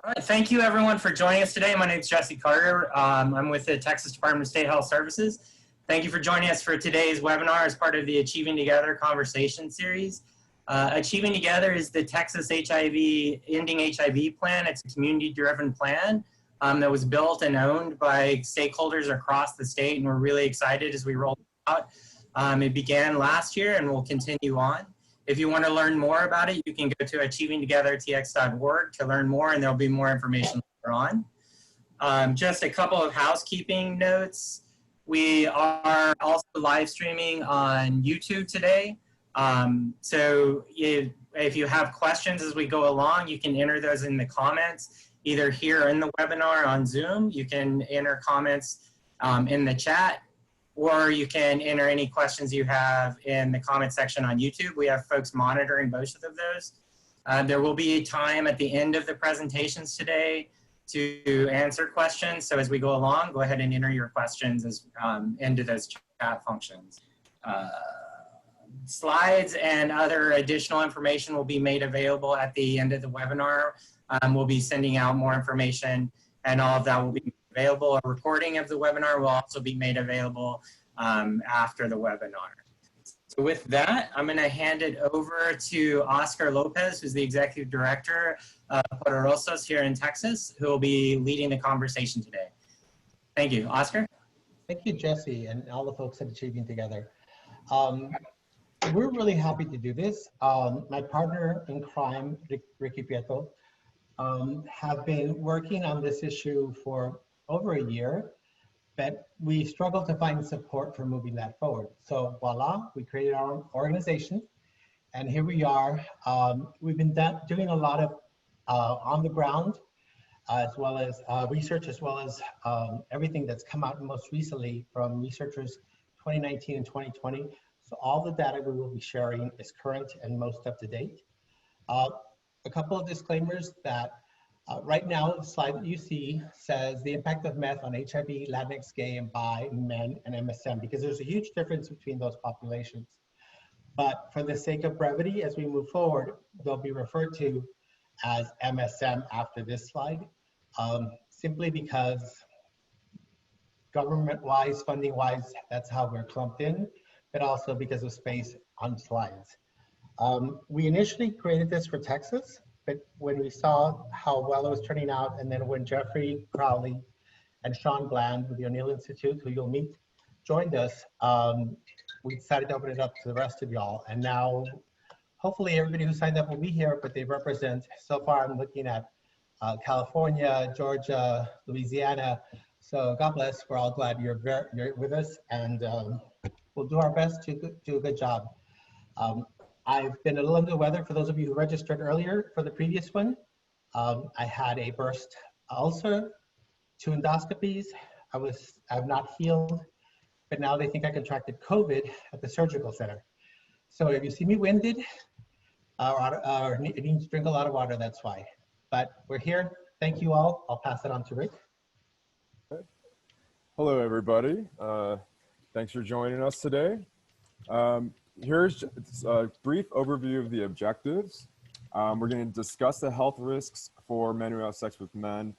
All right, thank you everyone for joining us today. My name is Jesse Carter. I'm with the Texas Department of State Health Services. Thank you for joining us for today's webinar as part of the Achieving Together conversation series. Achieving Together is the Texas HIV Ending HIV Plan. It's a community-driven plan that was built and owned by stakeholders across the state, and we're really excited as we roll it out. It began last year and will continue on. If you want to learn more about it, you can go to achievingtogethertx.org to learn more, and there'll be more information later on. Just a couple of housekeeping notes. We are also live streaming on YouTube today. So if you have questions as we go along, you can enter those in the comments, either here in the webinar on Zoom. You can enter comments in the chat, or you can enter any questions you have in the comment section on YouTube. We have folks monitoring both of those. There will be a time at the end of the presentations today to answer questions. So as we go along, go ahead and enter your questions as, into those chat functions. Slides and other additional information will be made available at the end of the webinar. We'll be sending out more information, and all of that will be available. A recording of the webinar will also be made available after the webinar. So with that, I'm going to hand it over to Oscar Lopez, who's the Executive Director of Poderosos here in Texas, who will be leading the conversation today. Thank you. Oscar? Thank you, Jesse, and all the folks at Achieving Together. We're really happy to do this. My partner in crime, Ricky Prieto, have been working on this issue for over a year, but we struggled to find support for moving that forward. So voila, we created our own organization, and here we are. We've been doing a lot of on the ground, as well as research, as well as everything that's come out most recently from researchers 2019 and 2020. So all the data we will be sharing is current and most up to date. A couple of disclaimers that right now, the slide that you see says the impact of meth on HIV, Latinx, gay, and bi men and MSM, because there's a huge difference between those populations. But for the sake of brevity, as we move forward, they'll be referred to as MSM after this slide, simply because government-wise, funding-wise, that's how we're clumped in, but also because of space on slides. We initially created this for Texas, but when we saw how well it was turning out, and then when Jeffrey Crowley and Sean Bland with the O'Neill Institute, who you'll meet, joined us, we decided to open it up to the rest of y'all. And now, hopefully everybody who signed up will be here, but they represent, so far I'm looking at California, Georgia, Louisiana. So God bless, we're all glad you're with us, and we'll do our best to do a good job. I've been a little under the weather for those of you who registered earlier for the previous one. I had a burst ulcer, 2 endoscopies. I've not healed, but now they think I contracted COVID at the surgical center. So if you see me winded or need to drink a lot of water, that's why. But we're here. Thank you all. I'll pass it on to Rick. Hello, everybody. Thanks for joining us today. Here's a brief overview of the objectives. We're going to discuss the health risks for men who have sex with men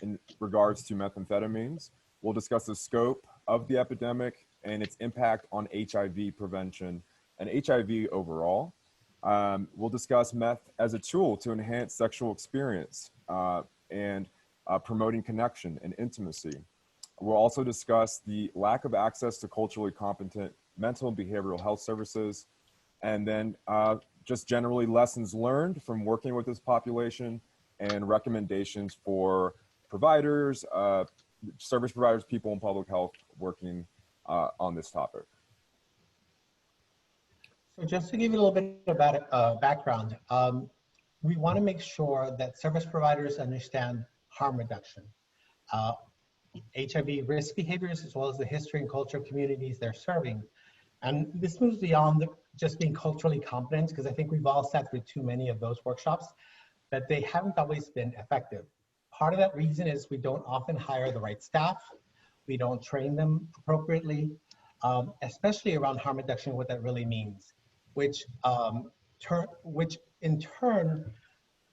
in regards to methamphetamines. We'll discuss the scope of the epidemic and its impact on HIV prevention and HIV overall. We'll discuss meth as a tool to enhance sexual experience and promoting connection and intimacy. We'll also discuss the lack of access to culturally competent mental and behavioral health services, and then just generally lessons learned from working with this population and recommendations for providers, service providers, people in public health working on this topic. So just to give you a little bit about background, we want to make sure that service providers understand harm reduction, HIV risk behaviors, as well as the history and culture of communities they're serving. And this moves beyond just being culturally competent, because I think we've all sat through too many of those workshops, but they haven't always been effective. Part of that reason is we don't often hire the right staff. We don't train them appropriately, especially around harm reduction, what that really means, which in turn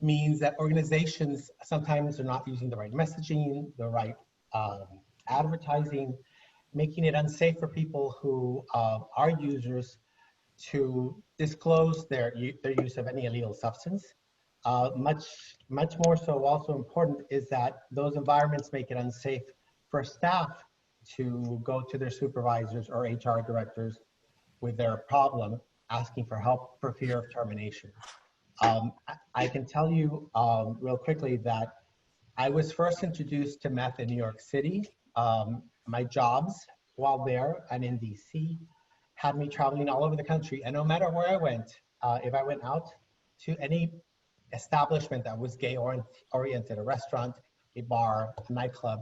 means that organizations sometimes are not using the right messaging, the right advertising, making it unsafe for people who are users to disclose their use of any illegal substance. Much more so also important is that those environments make it unsafe for staff to go to their supervisors or HR directors with their problem, asking for help for fear of termination. I can tell you real quickly that I was first introduced to meth in New York City. My jobs while there and in DC had me traveling all over the country. And no matter where I went, if I went out to any establishment that was gay oriented, a restaurant, a bar, a nightclub,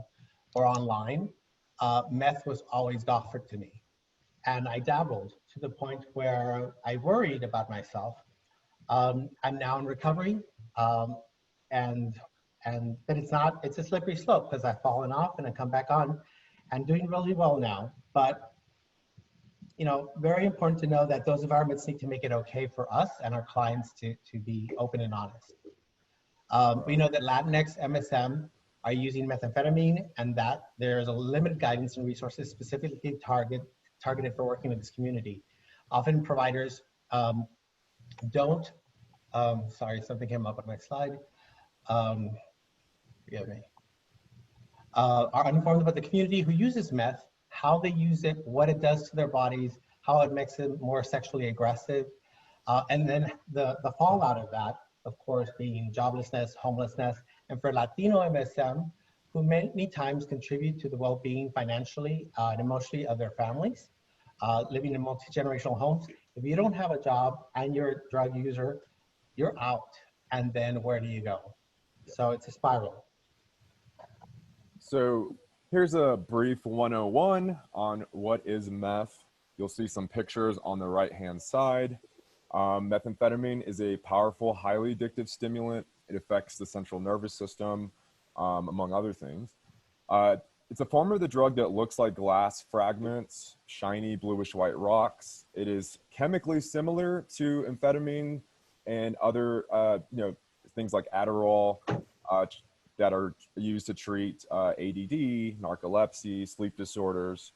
or online, meth was always offered to me. And I dabbled to the point where I worried about myself. I'm now in recovery, but it's a slippery slope because I've fallen off and I come back on and doing really well now. But very important to know that those environments need to make it okay for us and our clients to be open and honest. We know that Latinx MSM are using methamphetamine and that there's a limited guidance and resources specifically targeted for working with this community. Often providers don't, sorry, something came up on my slide. Forgive me. Are uninformed about the community who uses meth, how they use it, what it does to their bodies, how it makes them more sexually aggressive, and then the fallout of that, of course, being joblessness, homelessness, and for Latino MSM, who many times contribute to the well-being financially and emotionally of their families, living in multi-generational homes. If you don't have a job and you're a drug user, you're out, and then where do you go? So it's a spiral. So here's a brief 101 on what is meth. You'll see some pictures on the right-hand side. Methamphetamine is a powerful, highly addictive stimulant. It affects the central nervous system, among other things. It's a form of the drug that looks like glass fragments, shiny bluish-white rocks. It is chemically similar to amphetamine and other things like Adderall that are used to treat ADD, narcolepsy, sleep disorders.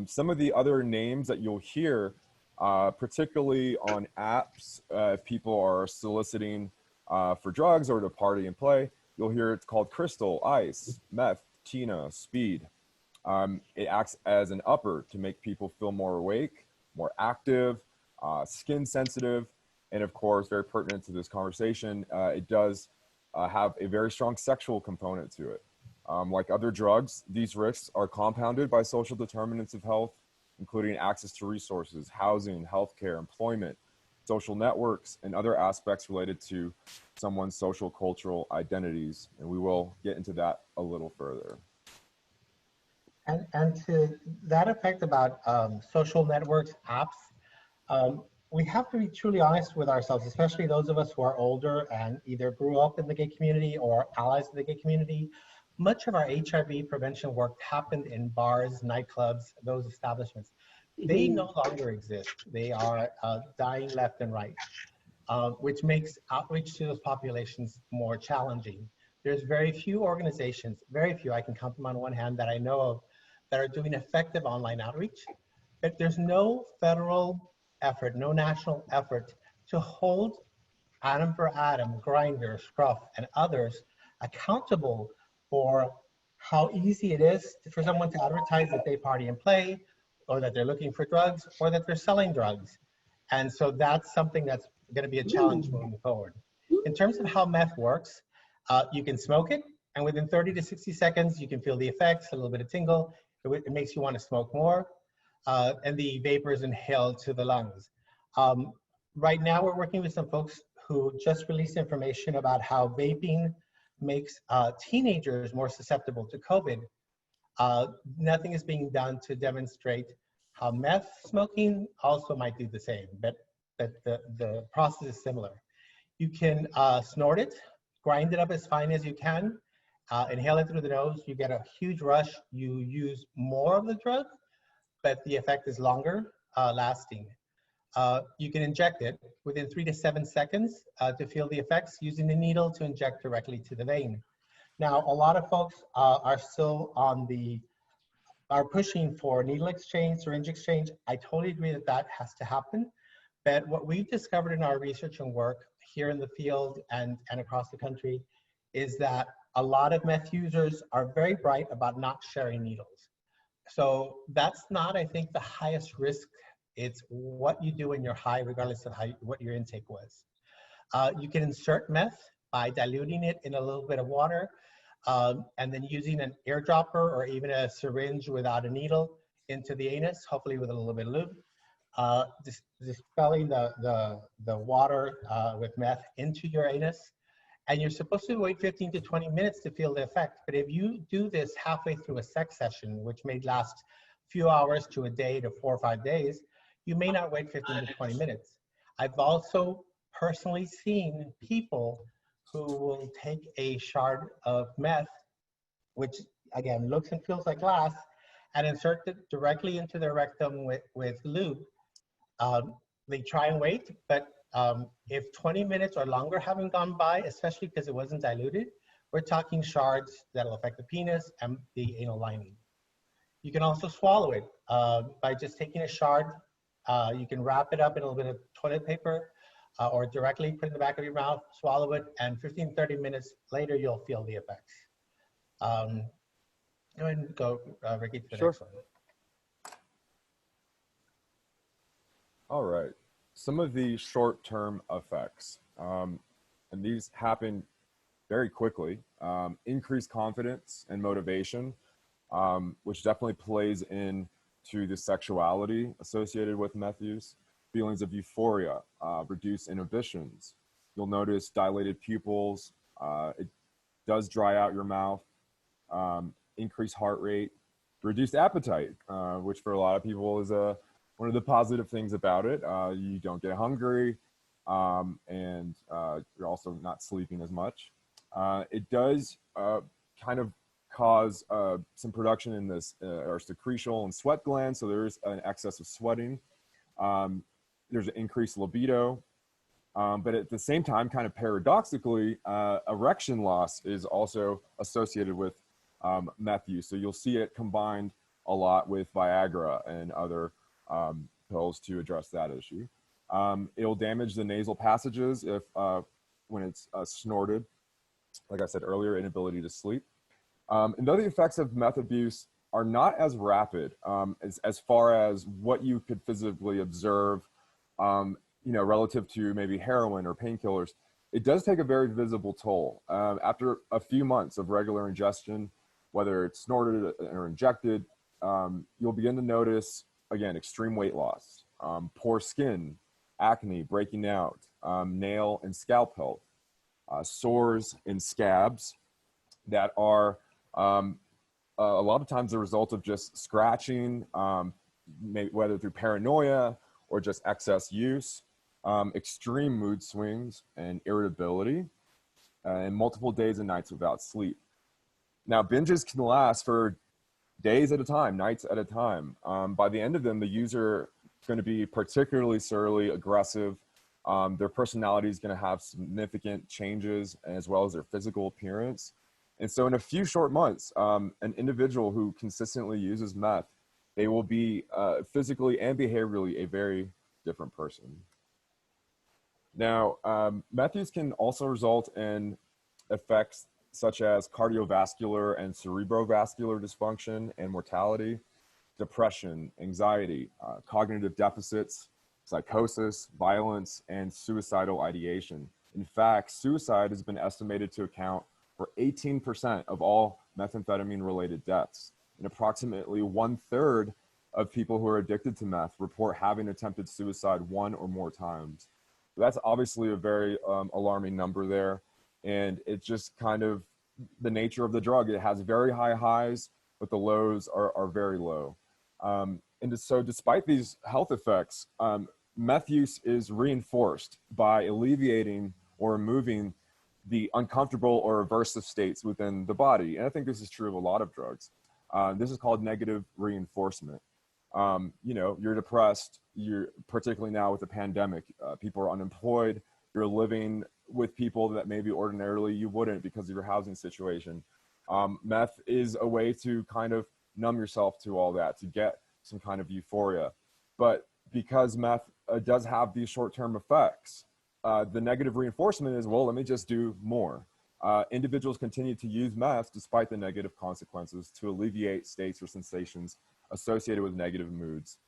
Some of the other names that you'll hear, particularly on apps, if people are soliciting for drugs or to party and play, you'll hear it's called crystal, ice, meth, Tina, speed. It acts as an upper to make people feel more awake, more active, skin sensitive, and of course, very pertinent to this conversation, it does have a very strong sexual component to it. Like other drugs, these risks are compounded by social determinants of health, including access to resources, housing, healthcare, employment, social networks, and other aspects related to someone's social cultural identities. And we will get into that a little further. And to that effect about social networks, apps, we have to be truly honest with ourselves, especially those of us who are older and either grew up in the gay community or allies of the gay community. Much of our HIV prevention work happened in bars, nightclubs, those establishments. They no longer exist. They are dying left and right, which makes outreach to those populations more challenging. There's very few organizations, very few, I can count them on one hand that I know of, that are doing effective online outreach, but there's no federal effort, no national effort to hold Atom for Atom, Grindr, Scruff, and others accountable for how easy it is for someone to advertise that they party and play, or that they're looking for drugs, or that they're selling drugs. And so that's something that's going to be a challenge moving forward. In terms of how meth works, you can smoke it, and within 30 to 60 seconds, you can feel the effects, a little bit of tingle. It makes you want to smoke more, and the vapors inhale to the lungs. Right now, we're working with some folks who just released information about how vaping makes teenagers more susceptible to COVID. Nothing is being done to demonstrate how meth smoking also might do the same, but the process is similar. You can snort it, grind it up as fine as you can, inhale it through the nose, you get a huge rush, you use more of the drug, but the effect is longer lasting. you can inject it within 3 to 7 seconds to feel the effects, using the needle to inject directly to the vein. Now, a lot of folks are still are pushing for needle exchange, syringe exchange. I totally agree that that has to happen. But what we've discovered in our research and work here in the field and across the country is that a lot of meth users are very bright about not sharing needles. So that's not, I think, the highest risk. It's what you do when you're high, regardless of what your intake was. You can insert meth by diluting it in a little bit of water, and then using an airdropper or even a syringe without a needle into the anus, hopefully with a little bit of lube. Dispelling the water with meth into your anus. And you're supposed to wait 15 to 20 minutes to feel the effect. But if you do this halfway through a sex session, which may last a few hours to a day to 4 or 5 days, you may not wait 15 to 20 minutes. I've also personally seen people who will take a shard of meth, which again looks and feels like glass, and insert it directly into their rectum with lube. They try and wait, but if 20 minutes or longer haven't gone by, especially because it wasn't diluted, we're talking shards that'll affect the penis and the anal lining. You can also swallow it by just taking a shard. You can wrap it up in a little bit of toilet paper or directly put it in the back of your mouth, swallow it, and 15, 30 minutes later, you'll feel the effects. Go ahead and go, Ricky, to the next one. All right. Some of the short-term effects, and these happen very quickly. Increased confidence and motivation, which definitely plays into the sexuality associated with meth use. Feelings of euphoria, reduced inhibitions. You'll notice dilated pupils. It does dry out your mouth. Increased heart rate, reduced appetite, which for a lot of people is one of the positive things about it. You don't get hungry, and you're also not sleeping as much. It does kind of cause some production in this or secretional and sweat glands, so there is an excess of sweating. There's an increased libido, but at the same time, kind of paradoxically, erection loss is also associated with meth use. So you'll see it combined a lot with Viagra and other pills to address that issue. It'll damage the nasal passages if when it's snorted. Like I said earlier, inability to sleep. And though the effects of meth abuse are not as rapid as far as what you could physically observe, relative to maybe heroin or painkillers, it does take a very visible toll. After a few months of regular ingestion, whether it's snorted or injected, you'll begin to notice, again, extreme weight loss, poor skin, acne breaking out, nail and scalp health, sores and scabs that are a lot of times the result of just scratching, whether through paranoia or just excess use, extreme mood swings and irritability, and multiple days and nights without sleep. Now, binges can last for days at a time, nights at a time. By the end of them, the user is going to be particularly surly, aggressive. Their personality is going to have significant changes, as well as their physical appearance. And so in a few short months, an individual who consistently uses meth, they will be physically and behaviorally a very different person. Now, meth use can also result in effects such as cardiovascular and cerebrovascular dysfunction and mortality, depression, anxiety, cognitive deficits, psychosis, violence, and suicidal ideation. In fact, suicide has been estimated to account for 18% of all methamphetamine-related deaths. And approximately 1/3 of people who are addicted to meth report having attempted suicide one or more times. So that's obviously a very alarming number there. And it's just kind of the nature of the drug. It has very high highs, but the lows are very low. And so despite these health effects, meth use is reinforced by alleviating or removing the uncomfortable or aversive states within the body. And I think this is true of a lot of drugs. This is called negative reinforcement. You know, you're depressed, you're particularly now with the pandemic, people are unemployed, you're living with people that maybe ordinarily you wouldn't because of your housing situation. Meth is a way to kind of numb yourself to all that, to get some kind of euphoria. But because meth does have these short-term effects, the negative reinforcement is, well, let me just do more. Individuals continue to use meth despite the negative consequences to alleviate states or sensations associated with negative moods,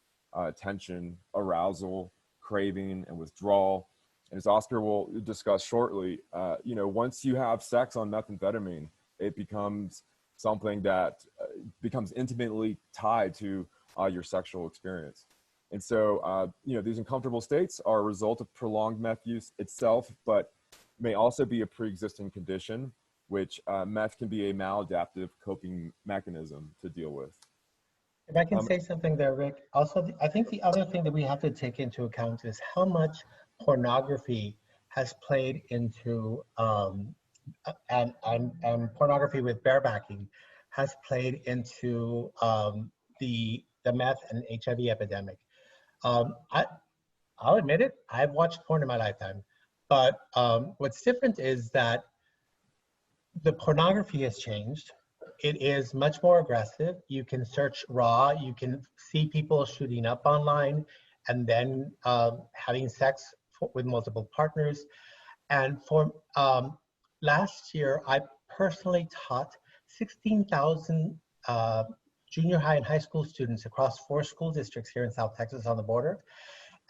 tension, arousal, craving, and withdrawal. And as Oscar will discuss shortly, you know, once you have sex on methamphetamine, it becomes something that becomes intimately tied to your sexual experience. And so, you know, these uncomfortable states are a result of prolonged meth use itself, but may also be a pre-existing condition, which meth can be a maladaptive coping mechanism to deal with. If I can say something there, Rick. Also, I think the other thing that we have to take into account is how much pornography has played into, and pornography with barebacking has played into the meth and HIV epidemic. I'll admit it, I've watched porn in my lifetime, but what's different is that the pornography has changed. It is much more aggressive. You can search raw, you can see people shooting up online and then having sex with multiple partners. And for last year, I personally taught 16,000 junior high and high school students across 4 school districts here in South Texas on the border.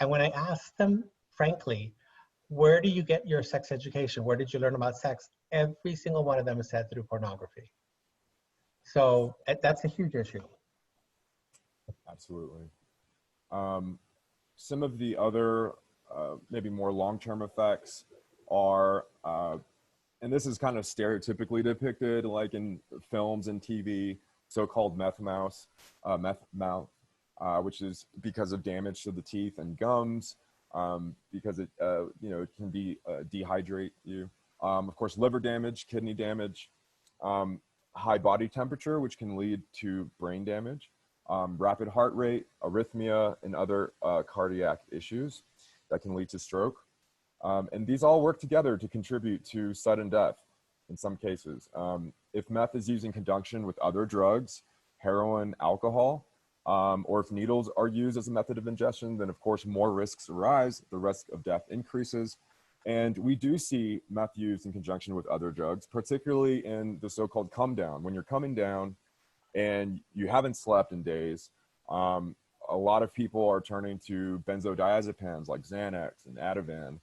And when I asked them, frankly, where do you get your sex education? Where did you learn about sex? Every single one of them said through pornography. So that's a huge issue. Absolutely. Some of the other maybe more long-term effects are, and this is kind of stereotypically depicted like in films and TV, so-called meth mouth, which is because of damage to the teeth and gums, because it, you know, it can dehydrate you. Of course, liver damage, kidney damage, high body temperature, which can lead to brain damage, rapid heart rate, arrhythmia, and other cardiac issues that can lead to stroke. And these all work together to contribute to sudden death in some cases. If meth is used in conjunction with other drugs, heroin, alcohol, or if needles are used as a method of ingestion, then of course more risks arise, the risk of death increases. And we do see meth used in conjunction with other drugs, particularly in the so-called come down. When you're coming down and you haven't slept in days, a lot of people are turning to benzodiazepines like Xanax and Ativan,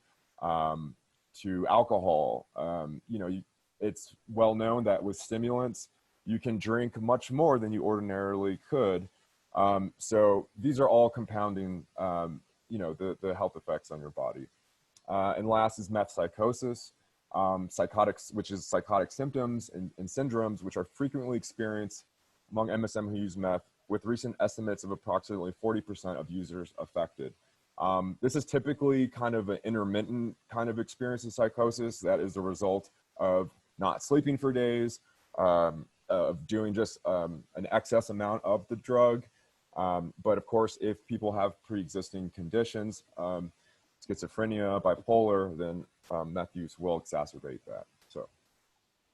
to alcohol. You know, it's well known that with stimulants, you can drink much more than you ordinarily could. So these are all compounding, you know, the health effects on your body. And last is meth psychosis, which is psychotic symptoms and syndromes, which are frequently experienced among MSM who use meth, with recent estimates of approximately 40% of users affected. This is typically kind of an intermittent kind of experience of psychosis that is the result of not sleeping for days, of doing just an excess amount of the drug. But of course, if people have pre-existing conditions, schizophrenia, bipolar, then meth use will exacerbate that. So,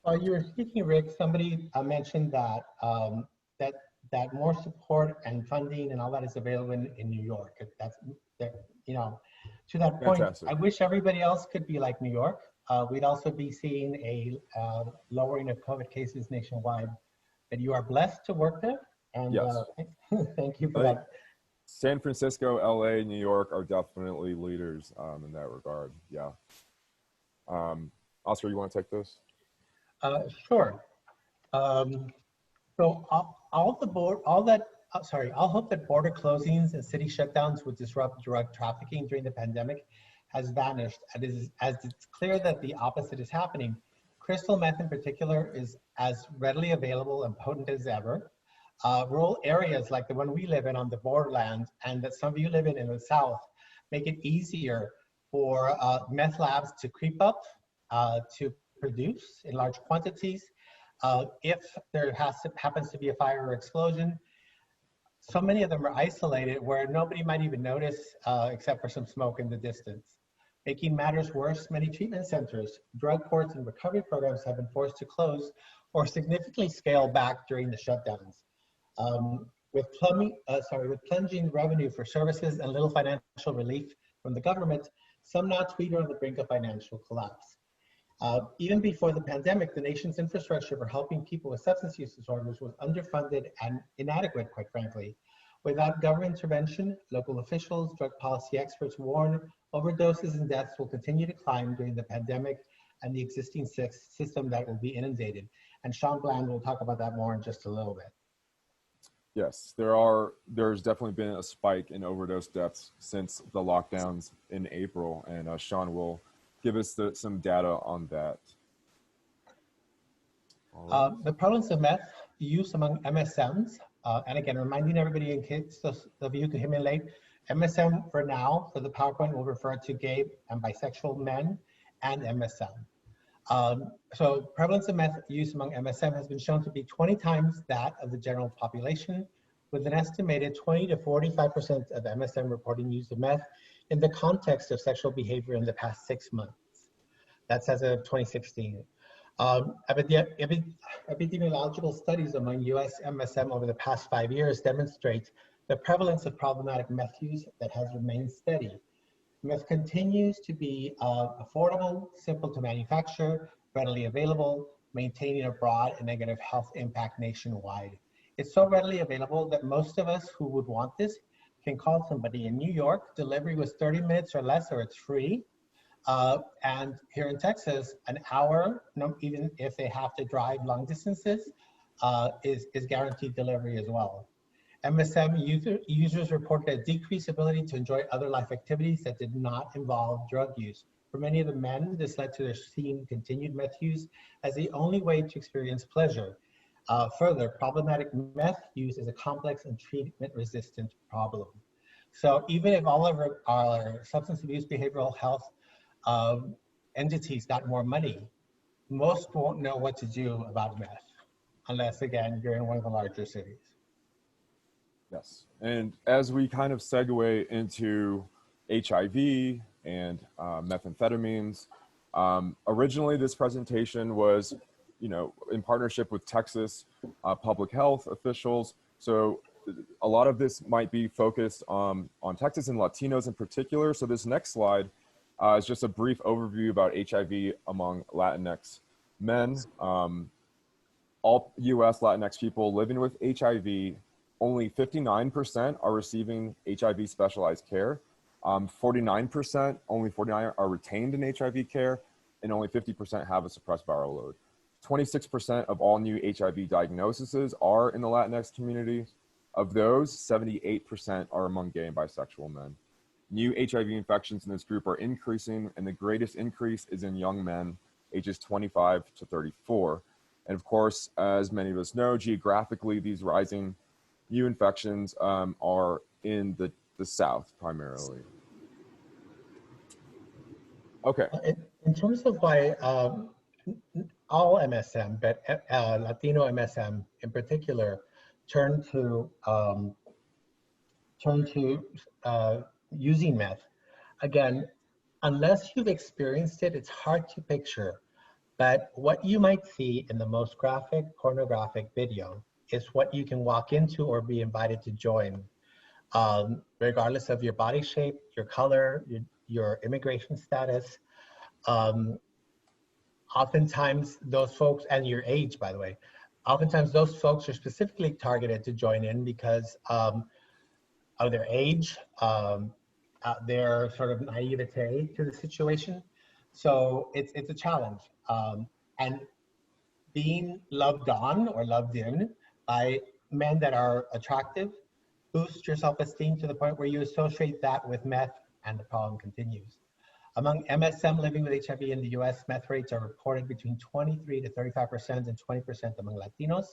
while you were speaking, Rick, somebody mentioned that that more support and funding and all that is available in New York. That's, you know, to that point. Fantastic. I wish everybody else could be like New York. We'd also be seeing a lowering of COVID cases nationwide. But you are blessed to work there, and yes. Thank you for that. San Francisco, LA, New York are definitely leaders in that regard. Yeah. Oscar, you want to take this? Sure. So I'll hope that border closings and city shutdowns would disrupt drug trafficking during the pandemic has vanished, as it's clear that the opposite is happening. Crystal meth in particular is as readily available and potent as ever. Rural areas like the one we live in on the borderlands, and that some of you live in the South, make it easier for meth labs to creep up, to produce in large quantities. If there happens to be a fire or explosion, so many of them are isolated where nobody might even notice except for some smoke in the distance. Making matters worse, many treatment centers, drug courts, and recovery programs have been forced to close or significantly scale back during the shutdowns. With plunging revenue for services and little financial relief from the government, some now tweet on the brink of financial collapse. Even before the pandemic, the nation's infrastructure for helping people with substance use disorders was underfunded and inadequate, quite frankly. Without government intervention, local officials, drug policy experts warn overdoses and deaths will continue to climb during the pandemic and the existing system that will be inundated. And Sean Bland will talk about that more in just a little bit. Yes, there's definitely been a spike in overdose deaths since the lockdowns in April, and Sean will give us some data on that. The prevalence of meth use among MSMs, and again, reminding everybody in case those of you who hear me late, MSM for now, for the PowerPoint, will refer to gay and bisexual men and MSM. So prevalence of meth use among MSM has been shown to be 20 times that of the general population, with an estimated 20 to 45% of MSM reporting use of meth in the context of sexual behavior in the past 6 months. That's as of 2016. Epidemiological studies among US MSM over the past 5 years demonstrate the prevalence of problematic meth use that has remained steady. Meth continues to be affordable, simple to manufacture, readily available, maintaining a broad and negative health impact nationwide. It's so readily available that most of us who would want this can call somebody. In New York, delivery was 30 minutes or less, or it's free. And here in Texas, an hour, even if they have to drive long distances, is guaranteed delivery as well. MSM users reported a decreased ability to enjoy other life activities that did not involve drug use. For many of the men, this led to their seeing continued meth use as the only way to experience pleasure. Further, problematic meth use is a complex and treatment-resistant problem. So even if all of our substance abuse behavioral health entities got more money, most won't know what to do about meth, unless, again, you're in one of the larger cities. Yes, and as we kind of segue into HIV and methamphetamines, originally this presentation was, in partnership with Texas public health officials. So a lot of this might be focused on Texas and Latinos in particular. So this next slide is just a brief overview about HIV among Latinx men. All US Latinx people living with HIV, only 59% are receiving HIV specialized care. 49%, only 49 are retained in HIV care, and only 50% have a suppressed viral load. 26% of all new HIV diagnoses are in the Latinx community. Of those, 78% are among gay and bisexual men. New HIV infections in this group are increasing, and the greatest increase is in young men, ages 25 to 34. And of course, as many of us know, geographically, these rising new infections are in the South primarily. Okay. In terms of why all MSM, but Latino MSM in particular, turn to using meth, again, unless you've experienced it, it's hard to picture. But what you might see in the most graphic pornographic video is what you can walk into or be invited to join, regardless of your body shape, your color, your immigration status. Oftentimes those folks, and your age, by the way, oftentimes those folks are specifically targeted to join in because of their age, their sort of naivete to the situation. So it's a challenge. And being loved on or loved in by men that are attractive boosts your self-esteem to the point where you associate that with meth, and the problem continues. Among MSM living with HIV in the US, meth rates are reported between 23 to 35% and 20% among Latinos.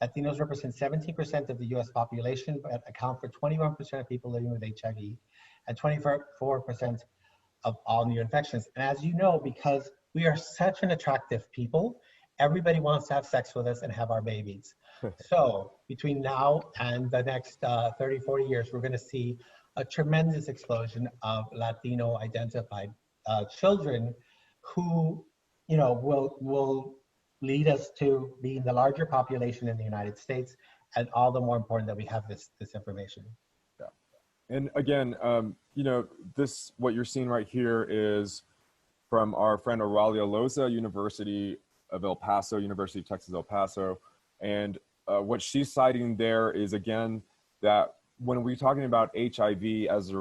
Latinos represent 17% of the US population, but account for 21% of people living with HIV and 24% of all new infections. And as you know, because we are such an attractive people everybody wants to have sex with us and have our babies. So between now and the next 30, 40 years, we're going to see a tremendous explosion of Latino identified children who, you know, will lead us to being the larger population in the United States, and all the more important that we have this information. Yeah. And again, you know, what you're seeing right here is from our friend Aurelio Loza, University of El Paso, University of Texas, El Paso. And what she's citing there is, again, that when we're talking about HIV as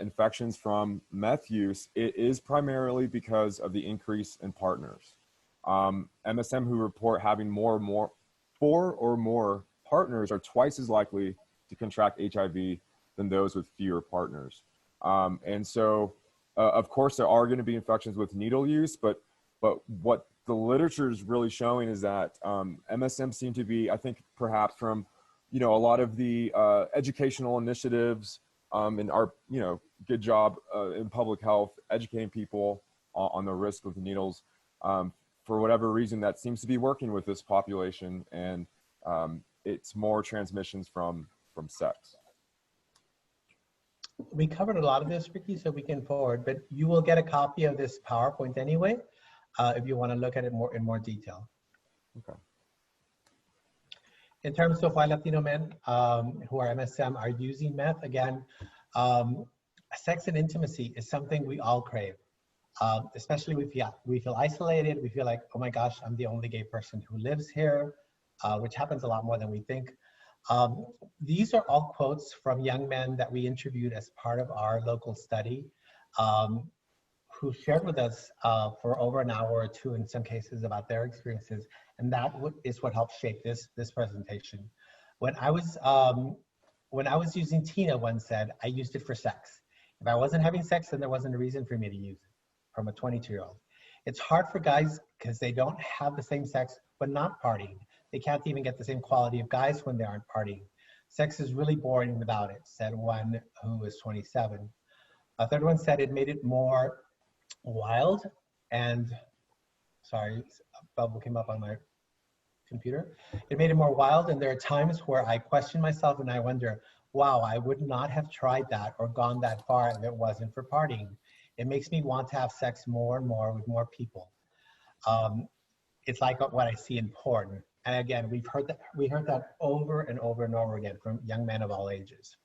infections from meth use, it is primarily because of the increase in partners. MSM who report having four or more partners are twice as likely to contract HIV than those with fewer partners. And so, of course, there are going to be infections with needle use, but what the literature is really showing is that MSM seem to be, I think, perhaps from, you know, a lot of the educational initiatives and our, you know, good job in public health, educating people on the risk with needles. For whatever reason, that seems to be working with this population, and it's more transmissions from sex. We covered a lot of this, Ricky, so we can forward, but you will get a copy of this PowerPoint anyway, if you want to look at it in more detail. Okay. In terms of why Latino men who are MSM are using meth, again, sex and intimacy is something we all crave. Especially we feel isolated. We feel like, oh my gosh, I'm the only gay person who lives here, which happens a lot more than we think. These are all quotes from young men that we interviewed as part of our local study, who shared with us for over an hour or two in some cases about their experiences, and that is what helped shape this presentation. When I was using Tina once said, I used it for sex. If I wasn't having sex, then there wasn't a reason for me to use it. From a 22-year-old. It's hard for guys because they don't have the same sex but not partying. They can't even get the same quality of guys when they aren't partying. Sex is really boring without it, said one who was 27. A third one said it made it more wild and, sorry, a bubble came up on my computer. It made it more wild, and there are times where I question myself and I wonder, wow, I would not have tried that or gone that far if it wasn't for partying. It makes me want to have sex more and more with more people. It's like what I see in porn. And again, we heard that over and over and over again from young men of all ages.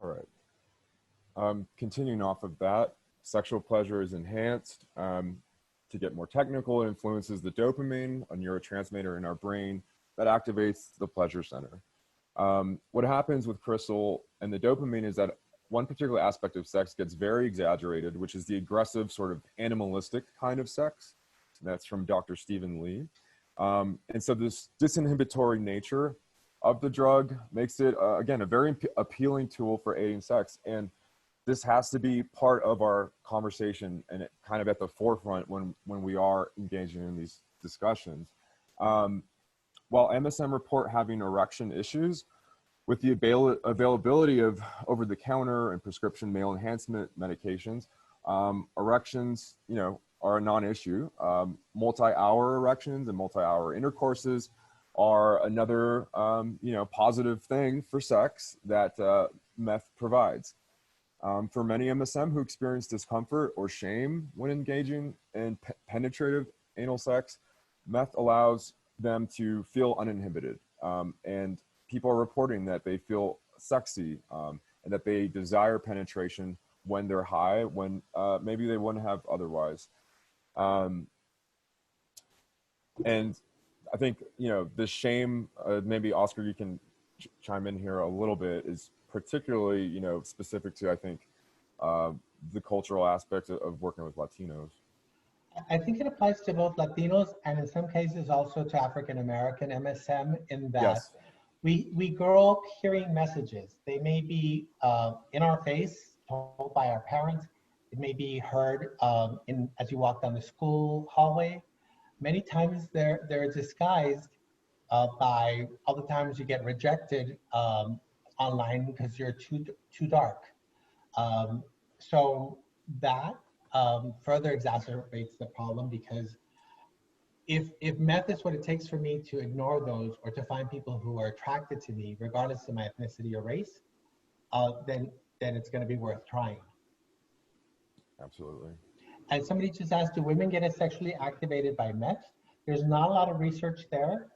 All right. Continuing off of that, sexual pleasure is enhanced. To get more technical, it influences the dopamine, a neurotransmitter in our brain that activates the pleasure center. What happens with Crystal and the dopamine is that one particular aspect of sex gets very exaggerated, which is the aggressive sort of animalistic kind of sex. That's from Dr. Stephen Lee. And so this disinhibitory nature of the drug makes it, again, a very appealing tool for aiding sex. And this has to be part of our conversation and it kind of at the forefront when we are engaging in these discussions. While MSM report having erection issues, with the availability of over-the-counter and prescription male enhancement medications, erections, you know, are a non-issue. Multi-hour erections and multi-hour intercourses are another, you know, positive thing for sex that meth provides. For many MSM who experience discomfort or shame when engaging in penetrative anal sex, meth allows them to feel uninhibited. And people are reporting that they feel sexy and that they desire penetration when they're high, when maybe they wouldn't have otherwise. And I think, you know, the shame, maybe Oscar, you can chime in here a little bit, is particularly, you know, specific to, I think, the cultural aspect of working with Latinos. I think it applies to both Latinos and in some cases also to African American MSM in that Yes. we grow up hearing messages. They may be in our face, told by our parents. It may be heard as you walk down the school hallway. Many times they're disguised by all the times you get rejected online because you're too dark. So that further exacerbates the problem, because if meth is what it takes for me to ignore those or to find people who are attracted to me, regardless of my ethnicity or race, then it's going to be worth trying. Absolutely. And somebody just asked, do women get sexually activated by meth? There's not a lot of research there,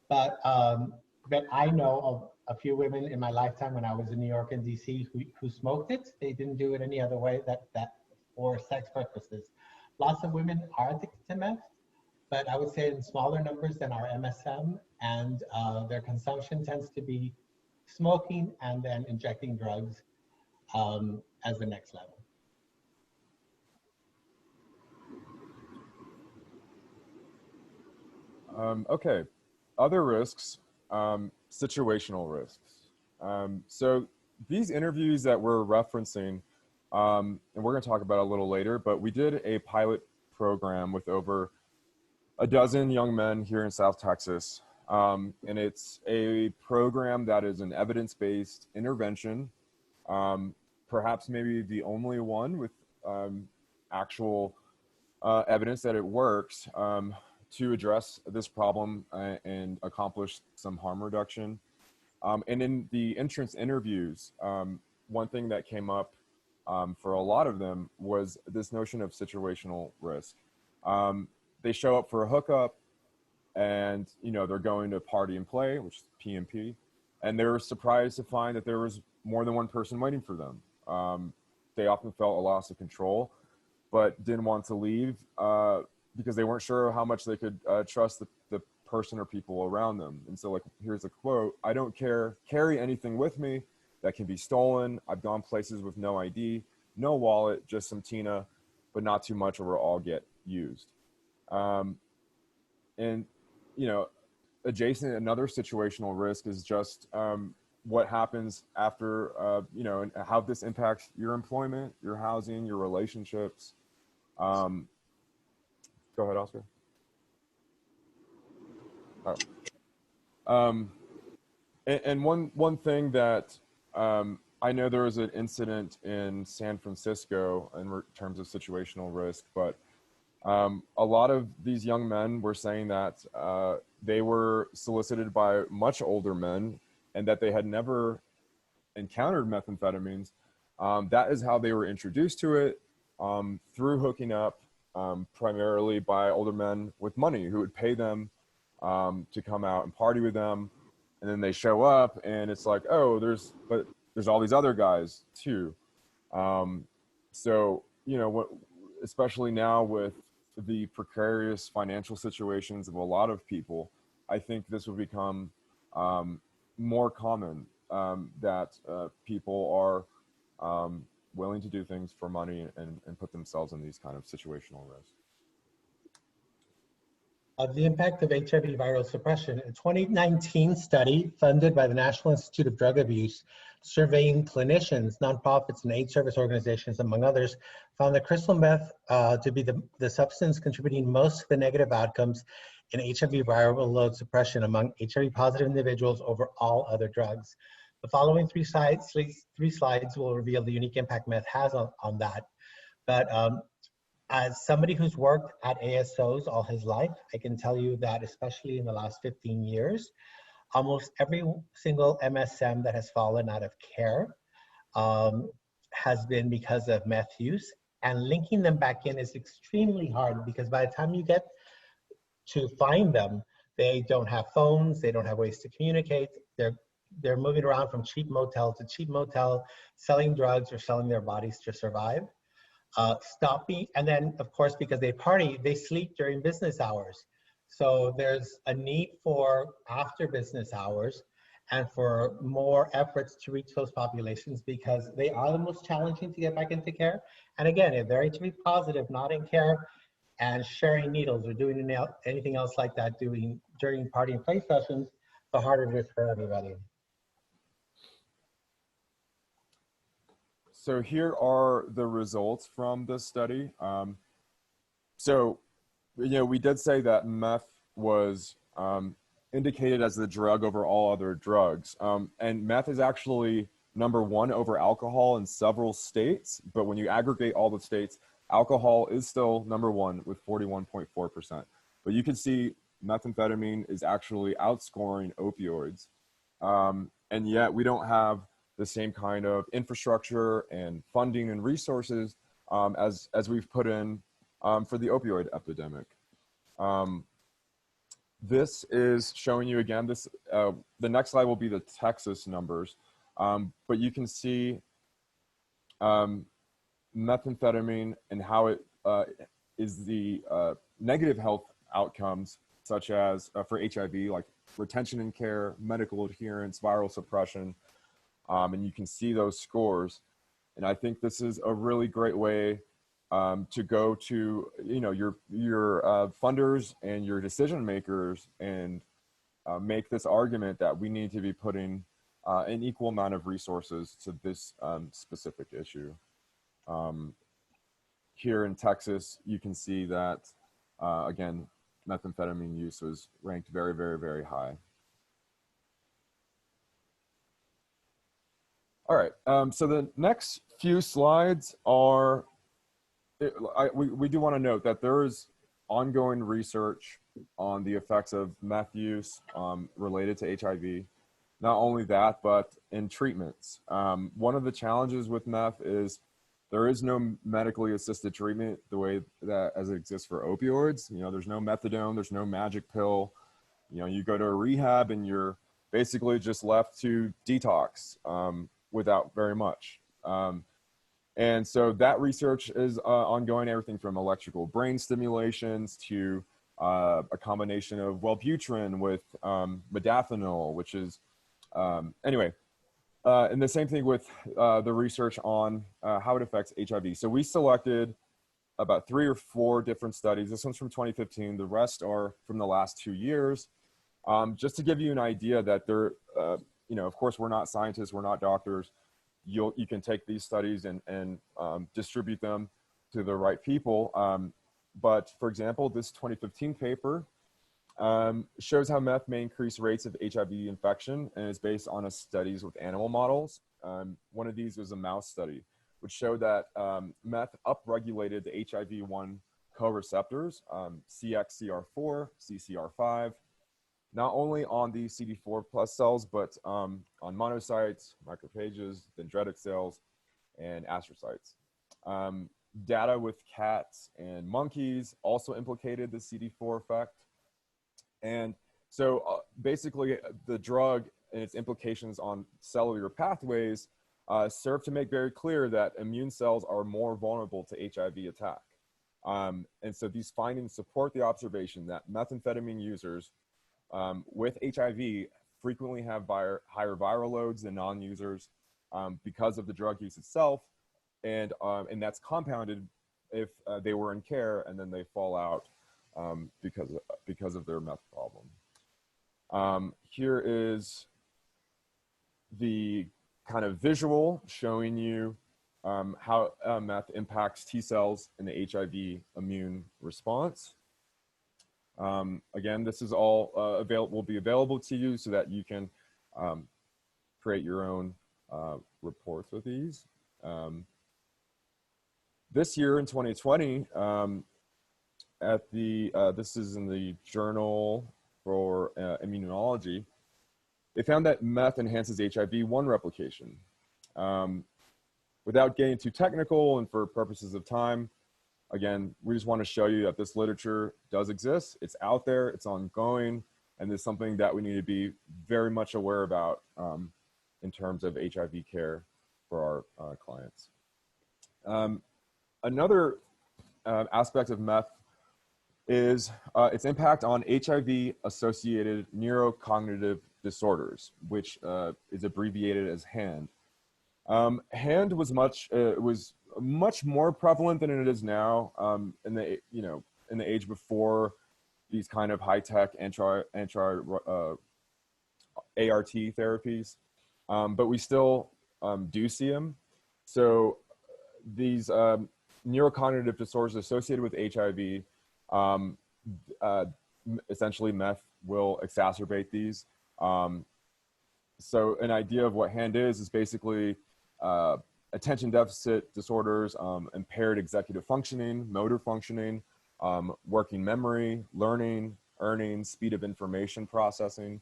but I know of a few women in my lifetime when I was in New York and DC who smoked it. They didn't do it any other way that for sex purposes. Lots of women are addicted to meth, but I would say in smaller numbers than our MSM, and their consumption tends to be smoking and then injecting drugs as the next level. Okay, other risks, situational risks. So these interviews that we're referencing, and we're going to talk about a little later, but we did a pilot program with over a dozen young men here in South Texas. And it's a program that is an evidence-based intervention, perhaps maybe the only one with actual evidence that it works to address this problem and accomplish some harm reduction. And in the entrance interviews, one thing that came up for a lot of them was this notion of situational risk. They show up for a hookup, and they're going to party and play, which is PMP, and they were surprised to find that there was more than one person waiting for them. They often felt a loss of control, but didn't want to leave because they weren't sure how much they could trust the person or people around them. And so, like, here's a quote: "I don't carry anything with me that can be stolen. I've gone places with no ID, no wallet, just some Tina, but not too much or we'll all get used." And adjacent, another situational risk is just what happens after, and how this impacts your employment, your housing, your relationships. Go ahead, Oscar. Oh. And one thing that I know there was an incident in San Francisco in terms of situational risk, but a lot of these young men were saying that they were solicited by much older men and that they had never encountered methamphetamines. That is how they were introduced to it, through hooking up primarily by older men with money who would pay them to come out and party with them. And then they show up and it's like, oh, there's all these other guys too. So, especially now with the precarious financial situations of a lot of people, I think this will become more common, that people are willing to do things for money and put themselves in these kind of situational risks. The impact of HIV viral suppression. A 2019 study funded by the National Institute of Drug Abuse, surveying clinicians, nonprofits, and AIDS service organizations, among others, found that crystal meth to be the substance contributing most to the negative outcomes in HIV viral load suppression among HIV positive individuals over all other drugs. The following three slides will reveal the unique impact meth has on that. But as somebody who's worked at ASOs all his life, I can tell you that especially in the last 15 years, almost every single MSM that has fallen out of care has been because of meth use. And linking them back in is extremely hard, because by the time you get to find them, they don't have phones, they don't have ways to communicate. They're moving around from cheap motel to cheap motel, selling drugs or selling their bodies to survive. And then of course, because they party, they sleep during business hours. So there's a need for after business hours and for more efforts to reach those populations, because they are the most challenging to get back into care. And again, if they're HIV positive, not in care, and sharing needles or doing anything else like that during party and play sessions, the harder it is for everybody. So here are the results from this study. So, we did say that meth was indicated as the drug over all other drugs. And meth is actually #1 over alcohol in several states. But when you aggregate all the states, Alcohol is still number one with 41.4%. But you can see methamphetamine is actually outscoring opioids. And yet we don't have the same kind of infrastructure and funding and resources as we've put in for the opioid epidemic. This is showing you again, the next slide will be the Texas numbers, but you can see methamphetamine and how it is the negative health outcomes, such as for HIV, like retention in care, medical adherence, viral suppression, and you can see those scores. And I think this is a really great way to go to, you know, your funders and your decision makers and make this argument that we need to be putting an equal amount of resources to this specific issue. Here in Texas, you can see that, again, methamphetamine use was ranked very, very, very high. All right, so the next few slides are, we do want to note that there is ongoing research on the effects of meth use related to HIV. Not only that, but in treatments. One of the challenges with meth is there is no medically assisted treatment the way that as it exists for opioids. You know, there's no methadone, there's no magic pill. You know, you go to a rehab and you're basically just left to detox without very much. And so that research is ongoing, everything from electrical brain stimulations to a combination of Wellbutrin with modafinil, which is, anyway, and the same thing with the research on how it affects HIV. So we selected about 3 or 4 different studies. This one's from 2015. The rest are from the last 2 years. Just to give you an idea that they're, you know, of course, we're not scientists, we're not doctors. You can take these studies and distribute them to the right people. But for example, this 2015 paper shows how meth may increase rates of HIV infection and is based on studies with animal models. One of these was a mouse study, which showed that meth upregulated the HIV-1 co-receptors, CXCR4, CCR5, not only on the CD4 plus cells, but on monocytes, macrophages, dendritic cells, and astrocytes. Data with cats and monkeys also implicated the CD4 effect. And so basically the drug and its implications on cellular pathways serve to make very clear that immune cells are more vulnerable to HIV attack. And so these findings support the observation that methamphetamine users with HIV frequently have higher viral loads than non-users because of the drug use itself, and that's compounded if they were in care and then they fall out because of their meth problem. Here is the kind of visual showing you how meth impacts T cells in the HIV immune response. Again, this is all will be available to you so that you can create your own reports with these. This year in 2020, this is in the Journal for Immunology, they found that meth enhances HIV-1 replication. Without getting too technical and for purposes of time, again, we just want to show you that this literature does exist. It's out there, it's ongoing, and it's something that we need to be very much aware about in terms of HIV care for our clients. Another aspect of meth is its impact on HIV-associated neurocognitive disorders, which is abbreviated as HAND. HAND was much more prevalent than it is now in the age before these kind of high-tech ART therapies, but we still do see them. So these neurocognitive disorders associated with HIV, essentially meth will exacerbate these. So an idea of what HAND is basically an attention deficit disorders, impaired executive functioning, motor functioning, working memory, learning, earning, speed of information processing.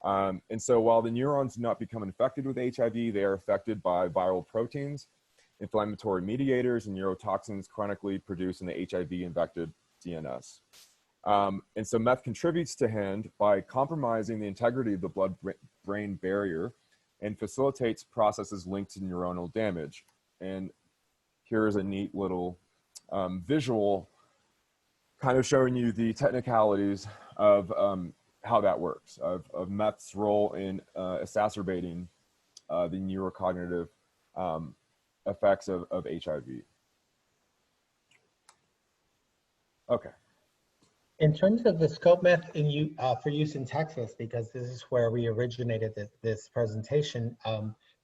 And so while the neurons do not become infected with HIV, they are affected by viral proteins, inflammatory mediators, and neurotoxins chronically produced in the HIV-infected CNS. And so meth contributes to HAND by compromising the integrity of the blood-brain barrier and facilitates processes linked to neuronal damage. And here is a neat little visual kind of showing you the technicalities of how that works, of meth's role in exacerbating the neurocognitive effects of HIV. Okay. In terms of the scope meth for use in Texas, because this is where we originated this presentation,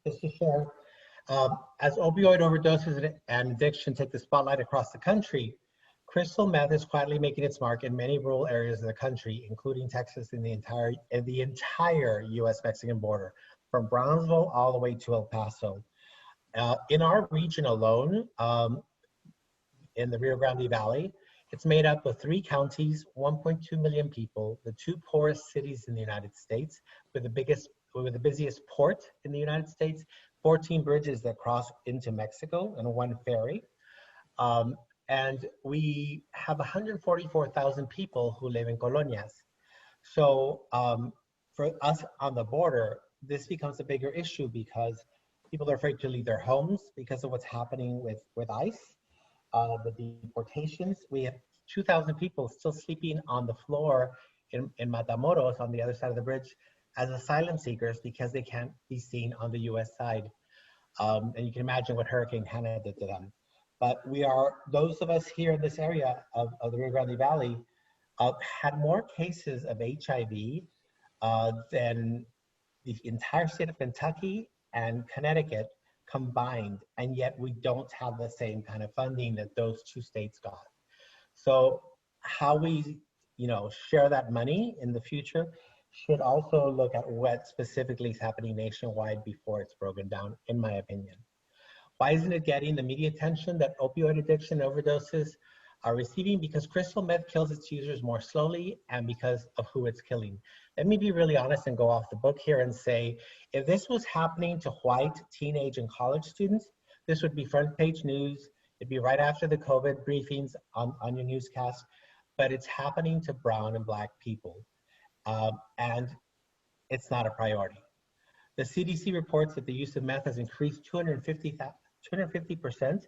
just to share, as opioid overdoses and addiction take the spotlight across the country, crystal meth is quietly making its mark in many rural areas of the country, including Texas and the entire U.S.-Mexican border, from Brownsville all the way to El Paso. In our region alone, in the Rio Grande Valley, it's made up of 3 counties, 1.2 million people, the 2 poorest cities in the United States, with the busiest port in the United States, 14 bridges that cross into Mexico, and 1 ferry. And we have 144,000 people who live in colonias. So for us on the border, this becomes a bigger issue because people are afraid to leave their homes because of what's happening with ICE. The deportations, we have 2,000 people still sleeping on the floor in Matamoros on the other side of the bridge as asylum seekers because they can't be seen on the US side. And you can imagine what Hurricane Hannah did to them. But those of us here in this area of the Rio Grande Valley had more cases of HIV than the entire state of Kentucky and Connecticut combined, and yet we don't have the same kind of funding that those 2 states got. So how we, share that money in the future should also look at what specifically is happening nationwide before it's broken down, in my opinion. Why isn't it getting the media attention that opioid addiction overdoses are receiving? Because crystal meth kills its users more slowly and because of who it's killing. Let me be really honest and go off the book here and say, if this was happening to white teenage and college students, this would be front page news. It'd be right after the COVID briefings on your newscast, but it's happening to brown and Black people. And it's not a priority. The CDC reports that the use of meth has increased 250%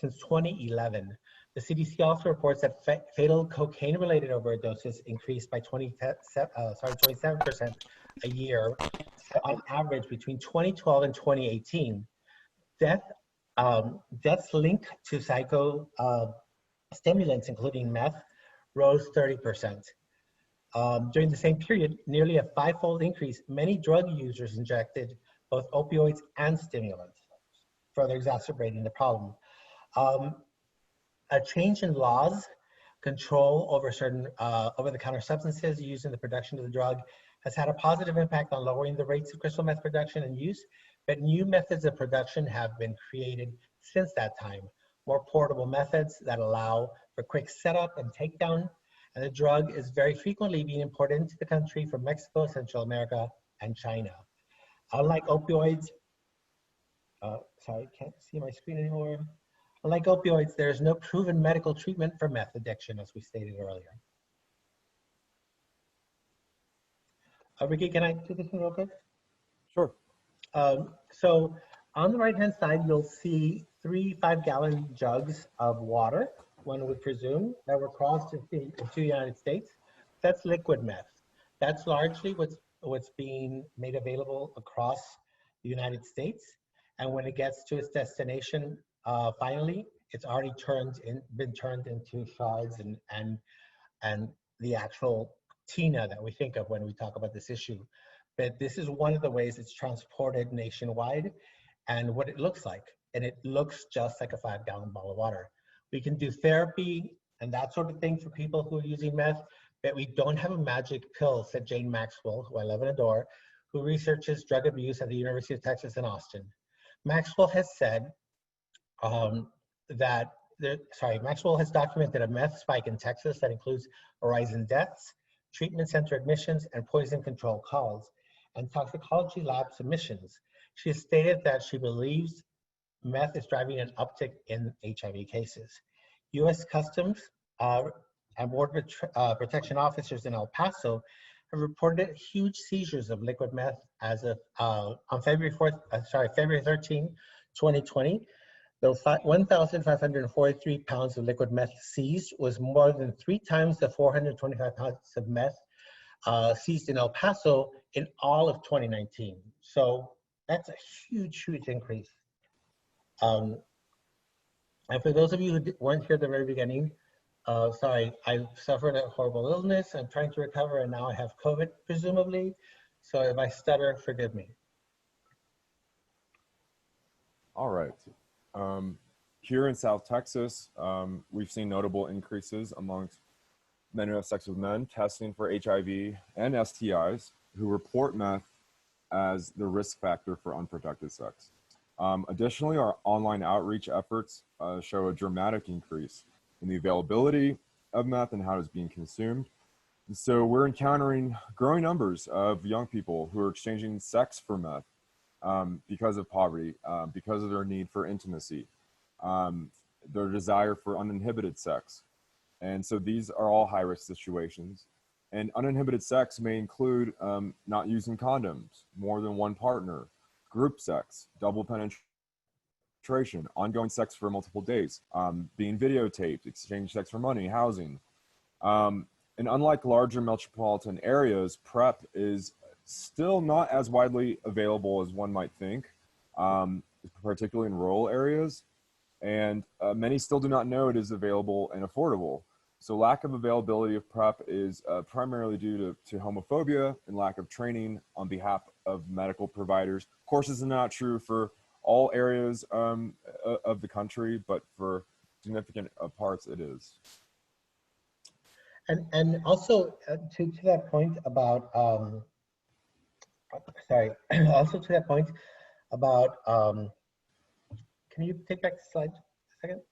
since 2011. The CDC also reports that fatal cocaine-related overdoses increased by 27% a year on average between 2012 and 2018. Deaths linked to psychostimulants, including meth, rose 30%. During the same period, nearly a 5-fold increase, many drug users injected both opioids and stimulants, further exacerbating the problem. A change in laws, control over certain over-the-counter substances used in the production of the drug has had a positive impact on lowering the rates of crystal meth production and use, but new methods of production have been created since that time. More portable methods that allow for quick setup and takedown, and the drug is very frequently being imported into the country from Mexico, Central America, and China. Unlike opioids, sorry, can't see my screen anymore. Unlike opioids, there is no proven medical treatment for meth addiction, as we stated earlier. Ricky, can I do this one real quick? Sure. So on the right-hand side, you'll see 3 5-gallon jugs of water, one would presume, that were crossed into the United States. That's liquid meth. That's largely what's being made available across the United States. And when it gets to its destination, finally, it's already been turned into shards and the actual tina that we think of when we talk about this issue. But this is one of the ways it's transported nationwide and what it looks like. And it looks just like a 5-gallon bottle of water. We can do therapy and that sort of thing for people who are using meth, but we don't have a magic pill, said Jane Maxwell, who I love and adore, who researches drug abuse at the University of Texas in Austin. Maxwell has said Maxwell has documented a meth spike in Texas that includes a rise in deaths, treatment center admissions, and poison control calls, and toxicology lab submissions. She has stated that she believes meth is driving an uptick in HIV cases. U.S. Customs and Border Protection officers in El Paso have reported huge seizures of liquid meth as of on February 13, 2020. Those 1,543 pounds of liquid meth seized was more than 3 times the 425 pounds of meth seized in El Paso in all of 2019. So that's a huge, huge increase. And for those of you who weren't here at the very beginning, sorry, I suffered a horrible illness. I'm trying to recover, and now I have COVID, presumably. So if I stutter, forgive me. All right. Here in South Texas, we've seen notable increases amongst men who have sex with men testing for HIV and STIs who report meth as the risk factor for unprotected sex. Additionally, our online outreach efforts show a dramatic increase in the availability of meth and how it's being consumed. And so we're encountering growing numbers of young people who are exchanging sex for meth because of poverty, because of their need for intimacy, their desire for uninhibited sex. And so these are all high-risk situations. And uninhibited sex may include not using condoms, more than one partner, group sex, double penetration, ongoing sex for multiple days, being videotaped, exchange sex for money, housing. And unlike larger metropolitan areas, PrEP is still not as widely available as one might think, particularly in rural areas. And many still do not know it is available and affordable. So lack of availability of PrEP is primarily due to homophobia and lack of training on behalf of medical providers. Of course, this is not true for all areas of the country, but for significant parts it is. And also to that point about, also to that point about, can you take back the slide a second?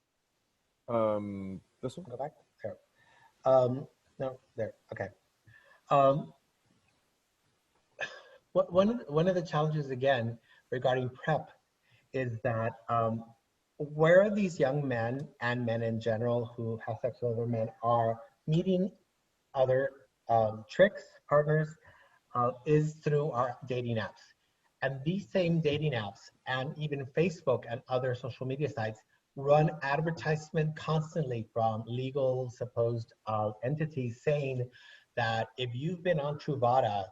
This one? Go back, there. No, there, okay. One of the challenges, again, regarding PrEP is that where these young men and men in general who have sex with other men are meeting other tricks, partners, is through our dating apps. And these same dating apps and even Facebook and other social media sites run advertisement constantly from legal supposed entities saying that if you've been on Truvada,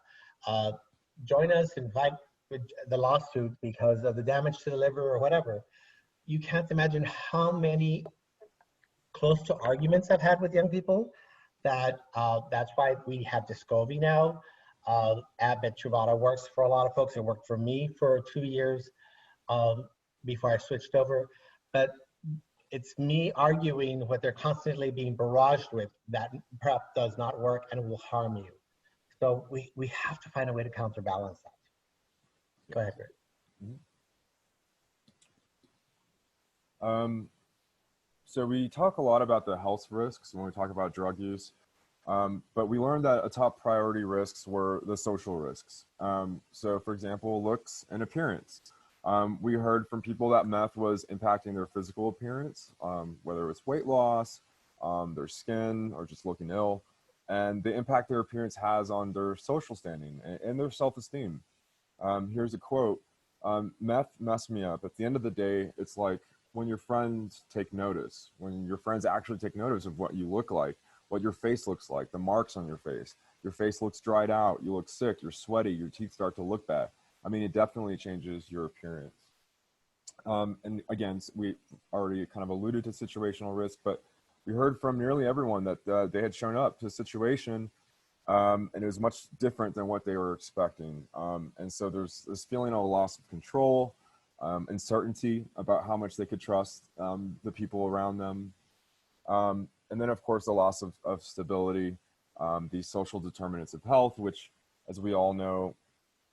join us and fight the lawsuit because of the damage to the liver or whatever. You can't imagine how many close to arguments I've had with young people that that's why we have Descovy now. I bet Truvada works for a lot of folks. It worked for me for 2 years before I switched over. But it's me arguing what they're constantly being barraged with, that PrEP does not work and will harm you. So we have to find a way to counterbalance that. Go ahead, Rick. So we talk a lot about the health risks when we talk about drug use, but we learned that a top priority risks were the social risks. So for example, looks and appearance. We heard from people that meth was impacting their physical appearance, whether it's weight loss, their skin, or just looking ill, and the impact their appearance has on their social standing and their self-esteem. Here's a quote: meth messed me up. At the end of the day, it's like when your friends take notice, when your friends actually take notice of what you look like, what your face looks like, the marks on your face looks dried out, you look sick, you're sweaty, your teeth start to look bad. I mean, it definitely changes your appearance. And again, we already kind of alluded to situational risk, but we heard from nearly everyone that they had shown up to a situation and it was much different than what they were expecting. And so there's this feeling of a loss of control, uncertainty about how much they could trust the people around them. And then of course, the loss of stability, these social determinants of health, which, as we all know,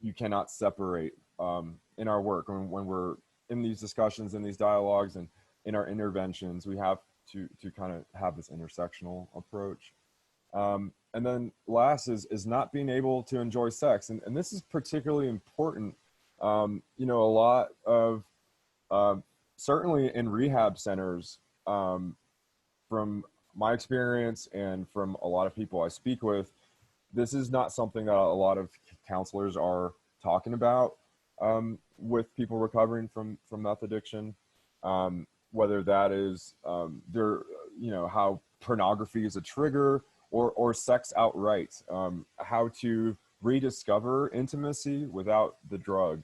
you cannot separate in our work when we're in these discussions, in these dialogues, and in our interventions, we have to kind of have this intersectional approach. And then last is not being able to enjoy sex. And this is particularly important. You know, a lot of, certainly in rehab centers, from my experience and from a lot of people I speak with, this is not something that a lot of counselors are talking about with people recovering from meth addiction. Whether that is you know, how pornography is a trigger, or sex outright, how to rediscover intimacy without the drug.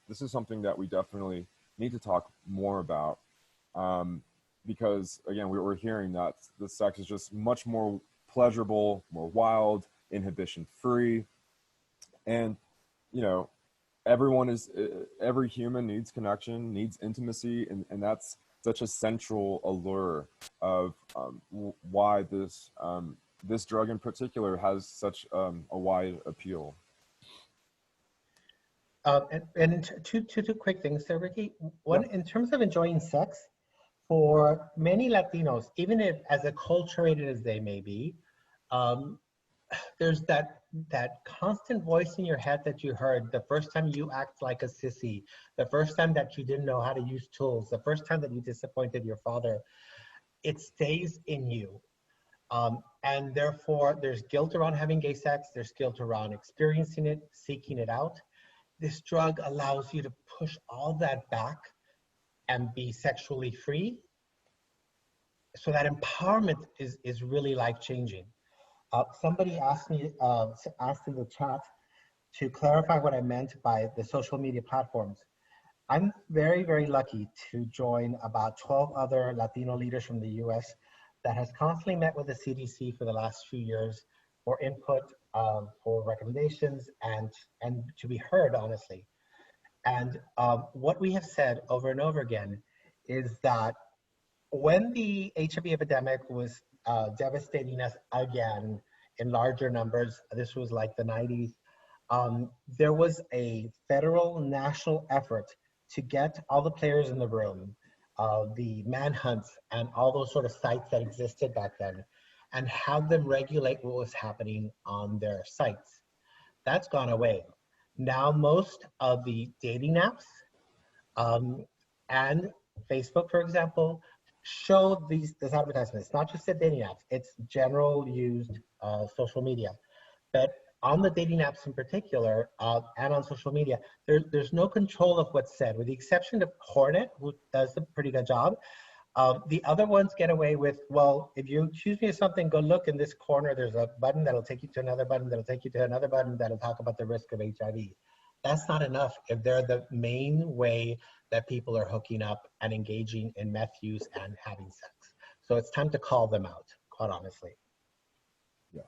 This is something that we definitely need to talk more about, because again, we're hearing that the sex is just much more pleasurable, more wild, inhibition free, and you know, every human needs connection, needs intimacy, and that's such a central allure of why this drug in particular has such a wide appeal. And two quick things there, Ricky. One, in terms of enjoying sex, for many Latinos, even if as acculturated as they may be, there's that constant voice in your head that you heard the first time you act like a sissy, the first time that you didn't know how to use tools, the first time that you disappointed your father. It stays in you. And therefore, there's guilt around having gay sex, there's guilt around experiencing it, seeking it out. This drug allows you to push all that back and be sexually free. So that empowerment is really life-changing. Somebody asked me, asked in the chat to clarify what I meant by the social media platforms. I'm very, very lucky to join about 12 other Latino leaders from the US that has constantly met with the CDC for the last few years for input, for recommendations, and to be heard, honestly. And what we have said over and over again is that when the HIV epidemic was devastating us again in larger numbers, this was like the 90s, there was a federal national effort to get all the players in the room, the manhunts and all those sort of sites that existed back then, and have them regulate what was happening on their sites. That's gone away. Now most of the dating apps and Facebook, for example, show this advertisement. It's not just the dating apps, it's general used social media. But on the dating apps in particular, and on social media, there's no control of what's said, with the exception of Hornet, who does a pretty good job. The other ones get away with, well, if you accuse me of something, go look in this corner, there's a button that'll take you to another button, that'll take you to another button, that'll talk about the risk of HIV. That's not enough if they're the main way that people are hooking up and engaging in meth use and having sex. So it's time to call them out, quite honestly. Yeah.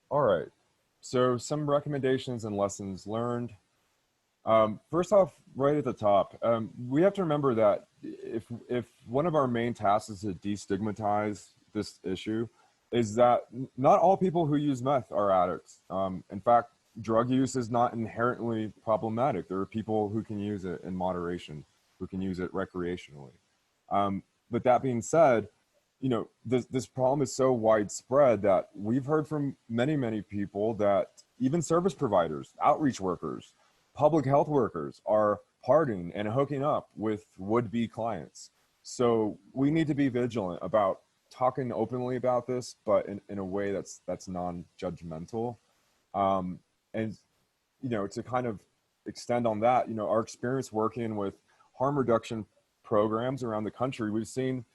All right. So some recommendations and lessons learned. First off, right at the top, we have to remember that if one of our main tasks is to destigmatize this issue, is that not all people who use meth are addicts. In fact, drug use is not inherently problematic. There are people who can use it in moderation, who can use it recreationally. But that being said, you know, this problem is so widespread that we've heard from many, many people that even service providers, outreach workers, public health workers are partying and hooking up with would-be clients. So we need to be vigilant about talking openly about this, but in a way that's non-judgmental. And, you know, to kind of extend on that, you know, our experience working with harm reduction programs around the country, we've seen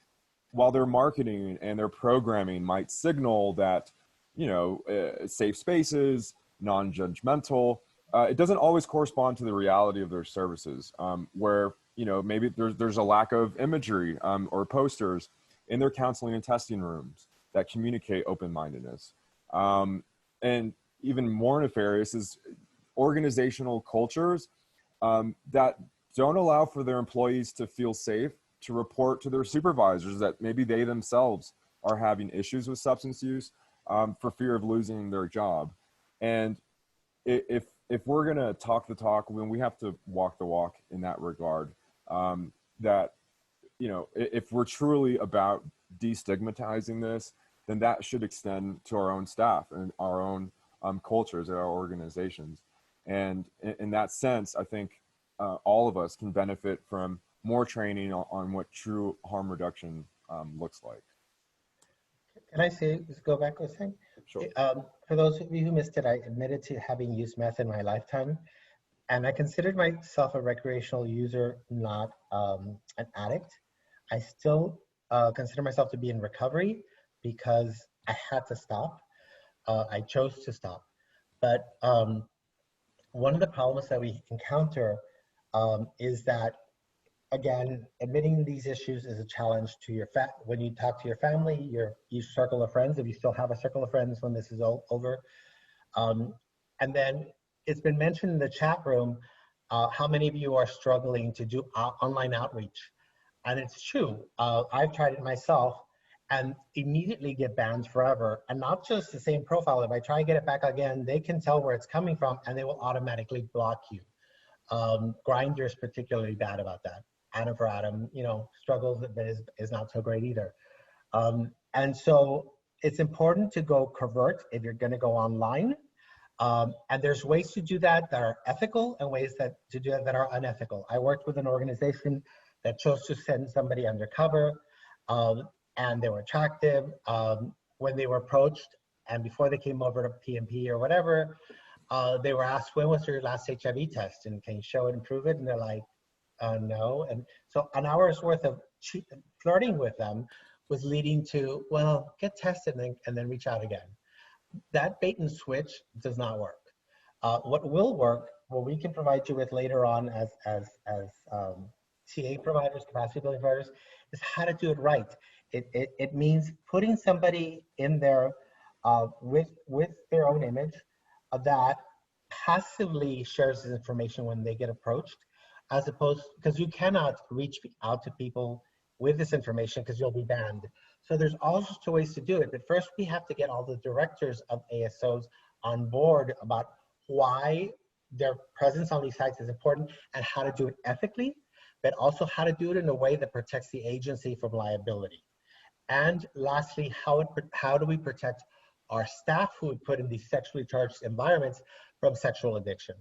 while their marketing and their programming might signal that, you know, safe spaces, non-judgmental, it doesn't always correspond to the reality of their services, where, you know, maybe there's a lack of imagery or posters in their counseling and testing rooms that communicate open-mindedness. And even more nefarious is organizational cultures that don't allow for their employees to feel safe to report to their supervisors that maybe they themselves are having issues with substance use for fear of losing their job. And if if we're going to talk the talk, when we have to walk the walk in that regard, that, you know, if we're truly about destigmatizing this, then that should extend to our own staff and our own cultures at our organizations. And in that sense, I think all of us can benefit from more training on what true harm reduction looks like. Can I say, just go back a second? Sure. For those of you who missed it, I admitted to having used meth in my lifetime, and I considered myself a recreational user, not an addict. I still consider myself to be in recovery because I had to stop. I chose to stop. But one of the problems that we encounter is that, again, admitting these issues is a challenge to your when you talk to your family, your circle of friends, if you still have a circle of friends when this is all over. And then it's been mentioned in the chat room how many of you are struggling to do online outreach. And it's true. I've tried it myself and immediately get banned forever. And not just the same profile. If I try to get it back again, they can tell where it's coming from and they will automatically block you. Grindr is particularly bad about that. Adam for Adam, you know, struggles, but is not so great either. And so it's important to go covert if you're going to go online. And there's ways to do that that are ethical and ways to do that are unethical. I worked with an organization that chose to send somebody undercover, and they were attractive. When they were approached and before they came over to PMP or whatever, they were asked, when was your last HIV test? And can you show it and prove it? And they're like, no. And so an hour's worth of flirting with them was leading to, well, get tested and then reach out again. That bait and switch does not work. What will work, what we can provide you with later on as TA providers, capacity building providers, is how to do it right. It means putting somebody in there with their own image that passively shares this information when they get approached, as opposed, because you cannot reach out to people with this information because you'll be banned. So there's all sorts of ways to do it, but first we have to get all the directors of ASOs on board about why their presence on these sites is important and how to do it ethically, but also how to do it in a way that protects the agency from liability. And lastly, how do we protect our staff who we put in these sexually charged environments from sexual addiction?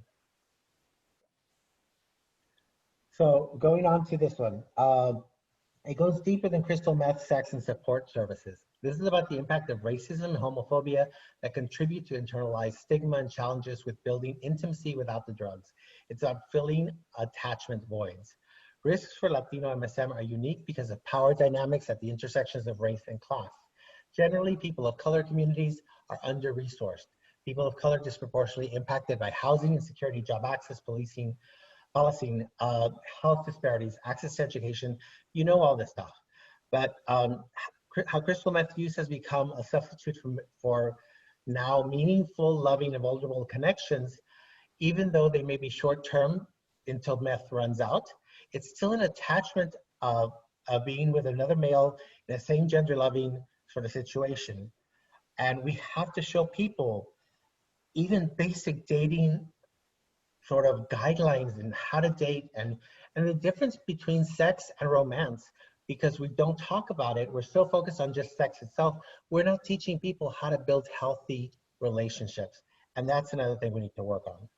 So going on to this one, it goes deeper than crystal meth, sex, and support services. This is about the impact of racism and homophobia that contribute to internalized stigma and challenges with building intimacy without the drugs. It's about filling attachment voids. Risks for Latino MSM are unique because of power dynamics at the intersections of race and class. Generally, people of color communities are under-resourced. People of color disproportionately impacted by housing insecurity, job access, policing, health disparities, access to education, you know all this stuff. But how crystal meth use has become a substitute for now meaningful, loving, and vulnerable connections, even though they may be short-term until meth runs out, it's still an attachment of being with another male in the same gender-loving sort of situation. And we have to show people even basic dating sort of guidelines and how to date and the difference between sex and romance, because we don't talk about it. We're so focused on just sex itself. We're not teaching people how to build healthy relationships. And that's another thing we need to work on.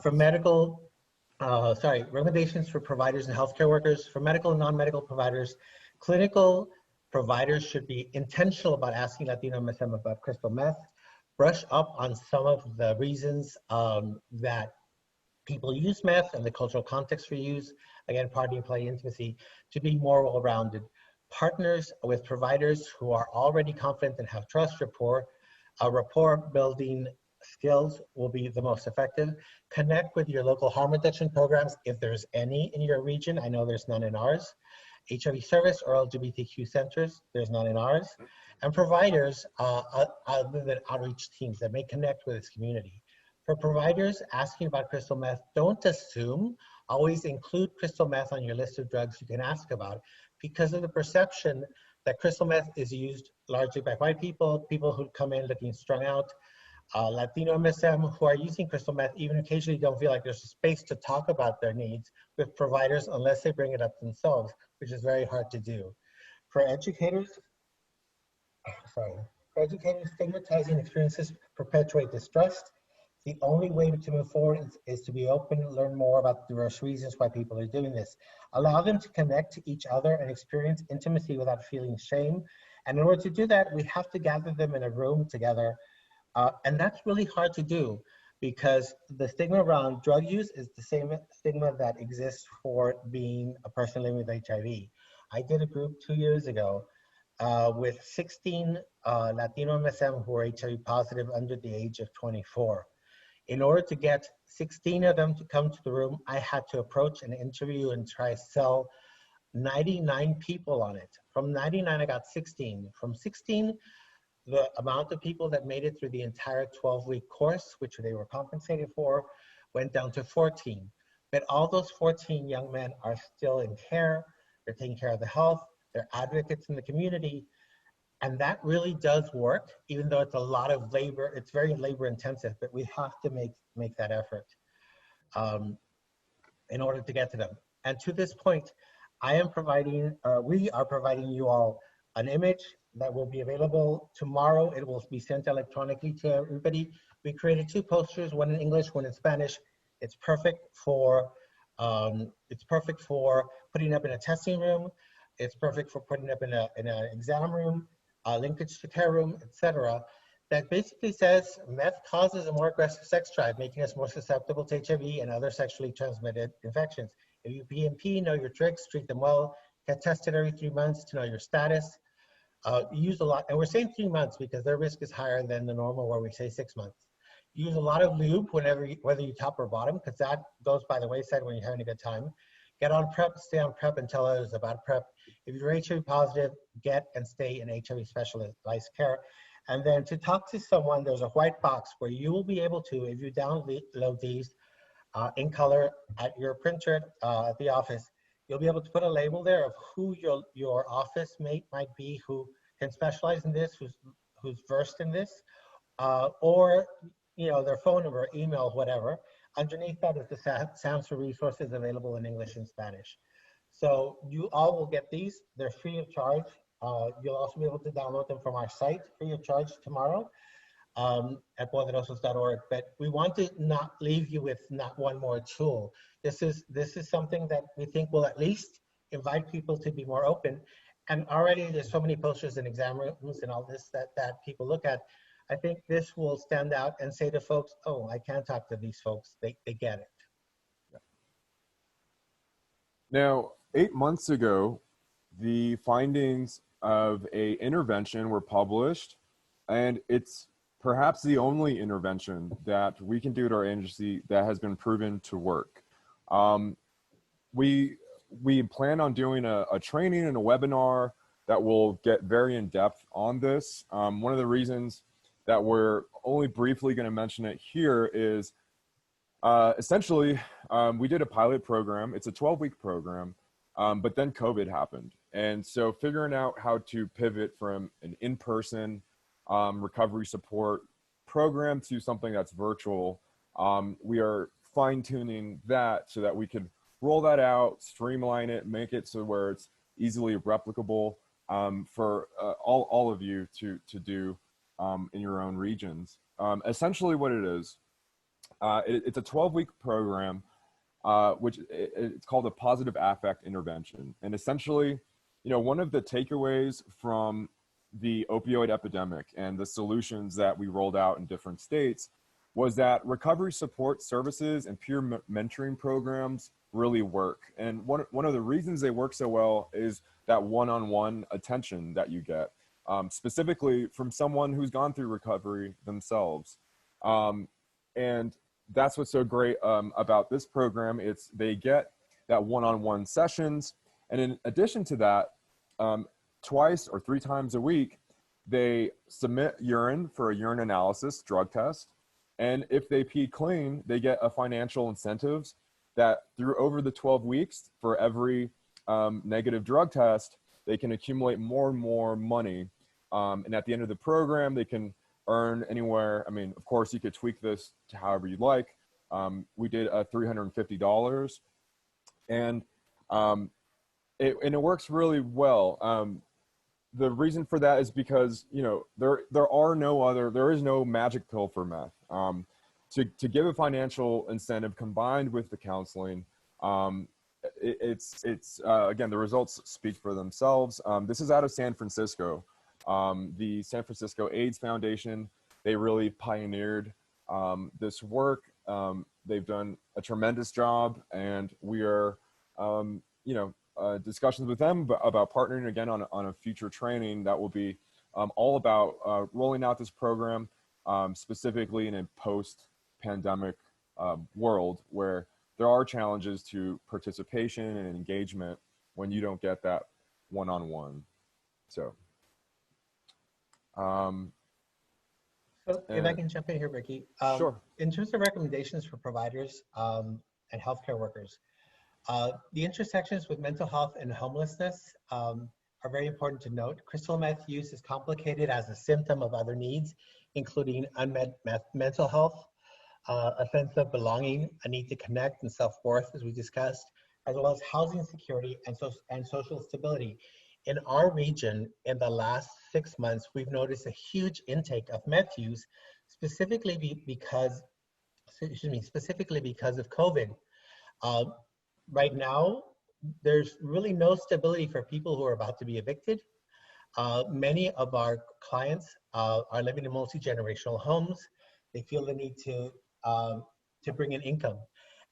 For medical, recommendations for providers and healthcare workers. For medical and non-medical providers, clinical providers should be intentional about asking Latino MSM about crystal meth, brush up on some of the reasons that people use meth and the cultural context for use, again, party, play, intimacy, to be more well-rounded. Partners with providers who are already confident and have trust, rapport building skills will be the most effective. Connect with your local harm reduction programs if there's any in your region. I know there's none in ours. HIV service or LGBTQ centers, there's none in ours. And providers, other than outreach teams that may connect with this community. For providers asking about crystal meth, don't assume, always include crystal meth on your list of drugs you can ask about because of the perception that crystal meth is used largely by white people, people who come in looking strung out, Latino MSM who are using crystal meth even occasionally don't feel like there's a space to talk about their needs with providers unless they bring it up themselves, which is very hard to do. For educators, stigmatizing experiences perpetuate distrust. The only way to move forward is to be open and learn more about the diverse reasons why people are doing this. Allow them to connect to each other and experience intimacy without feeling shame. And in order to do that, we have to gather them in a room together. And that's really hard to do because the stigma around drug use is the same stigma that exists for being a person living with HIV. I did a group 2 years ago with 16 Latino MSM who are HIV positive under the age of 24. In order to get 16 of them to come to the room, I had to approach and interview and try to sell 99 people on it. From 99, I got 16. From 16, the amount of people that made it through the entire 12-week course, which they were compensated for, went down to 14. But all those 14 young men are still in care. They're taking care of the health. They're advocates in the community. And that really does work, even though it's a lot of labor. It's very labor intensive, but we have to make that effort in order to get to them. And to this point, we are providing you all an image that will be available tomorrow. It will be sent electronically to everybody. We created 2 posters, one in English, one in Spanish. It's perfect for putting up in a testing room. It's perfect for putting up in an exam room, linkage to care room, etc. That basically says meth causes a more aggressive sex drive, making us more susceptible to HIV and other sexually transmitted infections. If you PMP, know your tricks, treat them well, get tested every 3 months to know your status. Use a lot, and we're saying 3 months because their risk is higher than the normal where we say 6 months. Use a lot of lube whether you top or bottom, because that goes by the wayside when you're having a good time. Get on PrEP, stay on PrEP, and tell others about PrEP. If you're HIV positive, get and stay in HIV specialized care. And then to talk to someone, there's a white box where you will be able to, if you download these in color at your printer at the office, you'll be able to put a label there of who your office mate might be, who can specialize in this, who's versed in this, or their phone number, email, whatever. Underneath that is the SAMHSA resources available in English and Spanish. So you all will get these. They're free of charge. You'll also be able to download them from our site free of charge tomorrow at poderosos.org. But we want to not leave you with not one more tool. This is something that we think will at least invite people to be more open. And already there's so many posters and exam rooms and all this that people look at. I think this will stand out and say to folks, oh, I can talk to these folks. They get it. Now, 8 months ago, the findings of a intervention were published, and it's perhaps the only intervention that we can do at our agency that has been proven to work. We plan on doing a training and a webinar that will get very in depth on this. One of the reasons that we're only briefly going to mention it here is essentially we did a pilot program. It's a 12-week program, but then COVID happened. And so figuring out how to pivot from an in-person recovery support program to something that's virtual, we are fine-tuning that so that we could roll that out, streamline it, make it so where it's easily replicable for all of you to do in your own regions. Essentially what it is, it's a 12-week program, which it's called a positive affect intervention. And essentially, one of the takeaways from the opioid epidemic and the solutions that we rolled out in different states was that recovery support services and peer mentoring programs really work. And one of the reasons they work so well is that one-on-one attention that you get, specifically from someone who's gone through recovery themselves. And that's what's so great about this program. They get that one-on-one sessions. And in addition to that, twice or 3 times a week, they submit urine for a urine analysis drug test. And if they pee clean, they get a financial incentives that through over the 12 weeks for every negative drug test, they can accumulate more and more money. And at the end of the program, they can earn anywhere. I mean, of course, you could tweak this to however you like. We did $350, and it works really well. The reason for that is because, you know, there is no magic pill for meth. To give a financial incentive combined with the counseling, again, the results speak for themselves. This is out of San Francisco. The San Francisco AIDS Foundation, they really pioneered this work. They've done a tremendous job, and we are, discussions with them about partnering again on a future training that will be all about rolling out this program, specifically in a post-pandemic world where there are challenges to participation and engagement when you don't get that one-on-one. So, if I can jump in here, Ricky. Sure. In terms of recommendations for providers and healthcare workers, the intersections with mental health and homelessness are very important to note. Crystal meth use is complicated as a symptom of other needs, including unmet mental health, a sense of belonging, a need to connect and self-worth, as we discussed, as well as housing security and social stability. In our region, in the last 6 months, we've noticed a huge intake of meth use, specifically because of COVID. Right now, there's really no stability for people who are about to be evicted. Many of our clients are living in multi-generational homes. They feel the need to bring in income.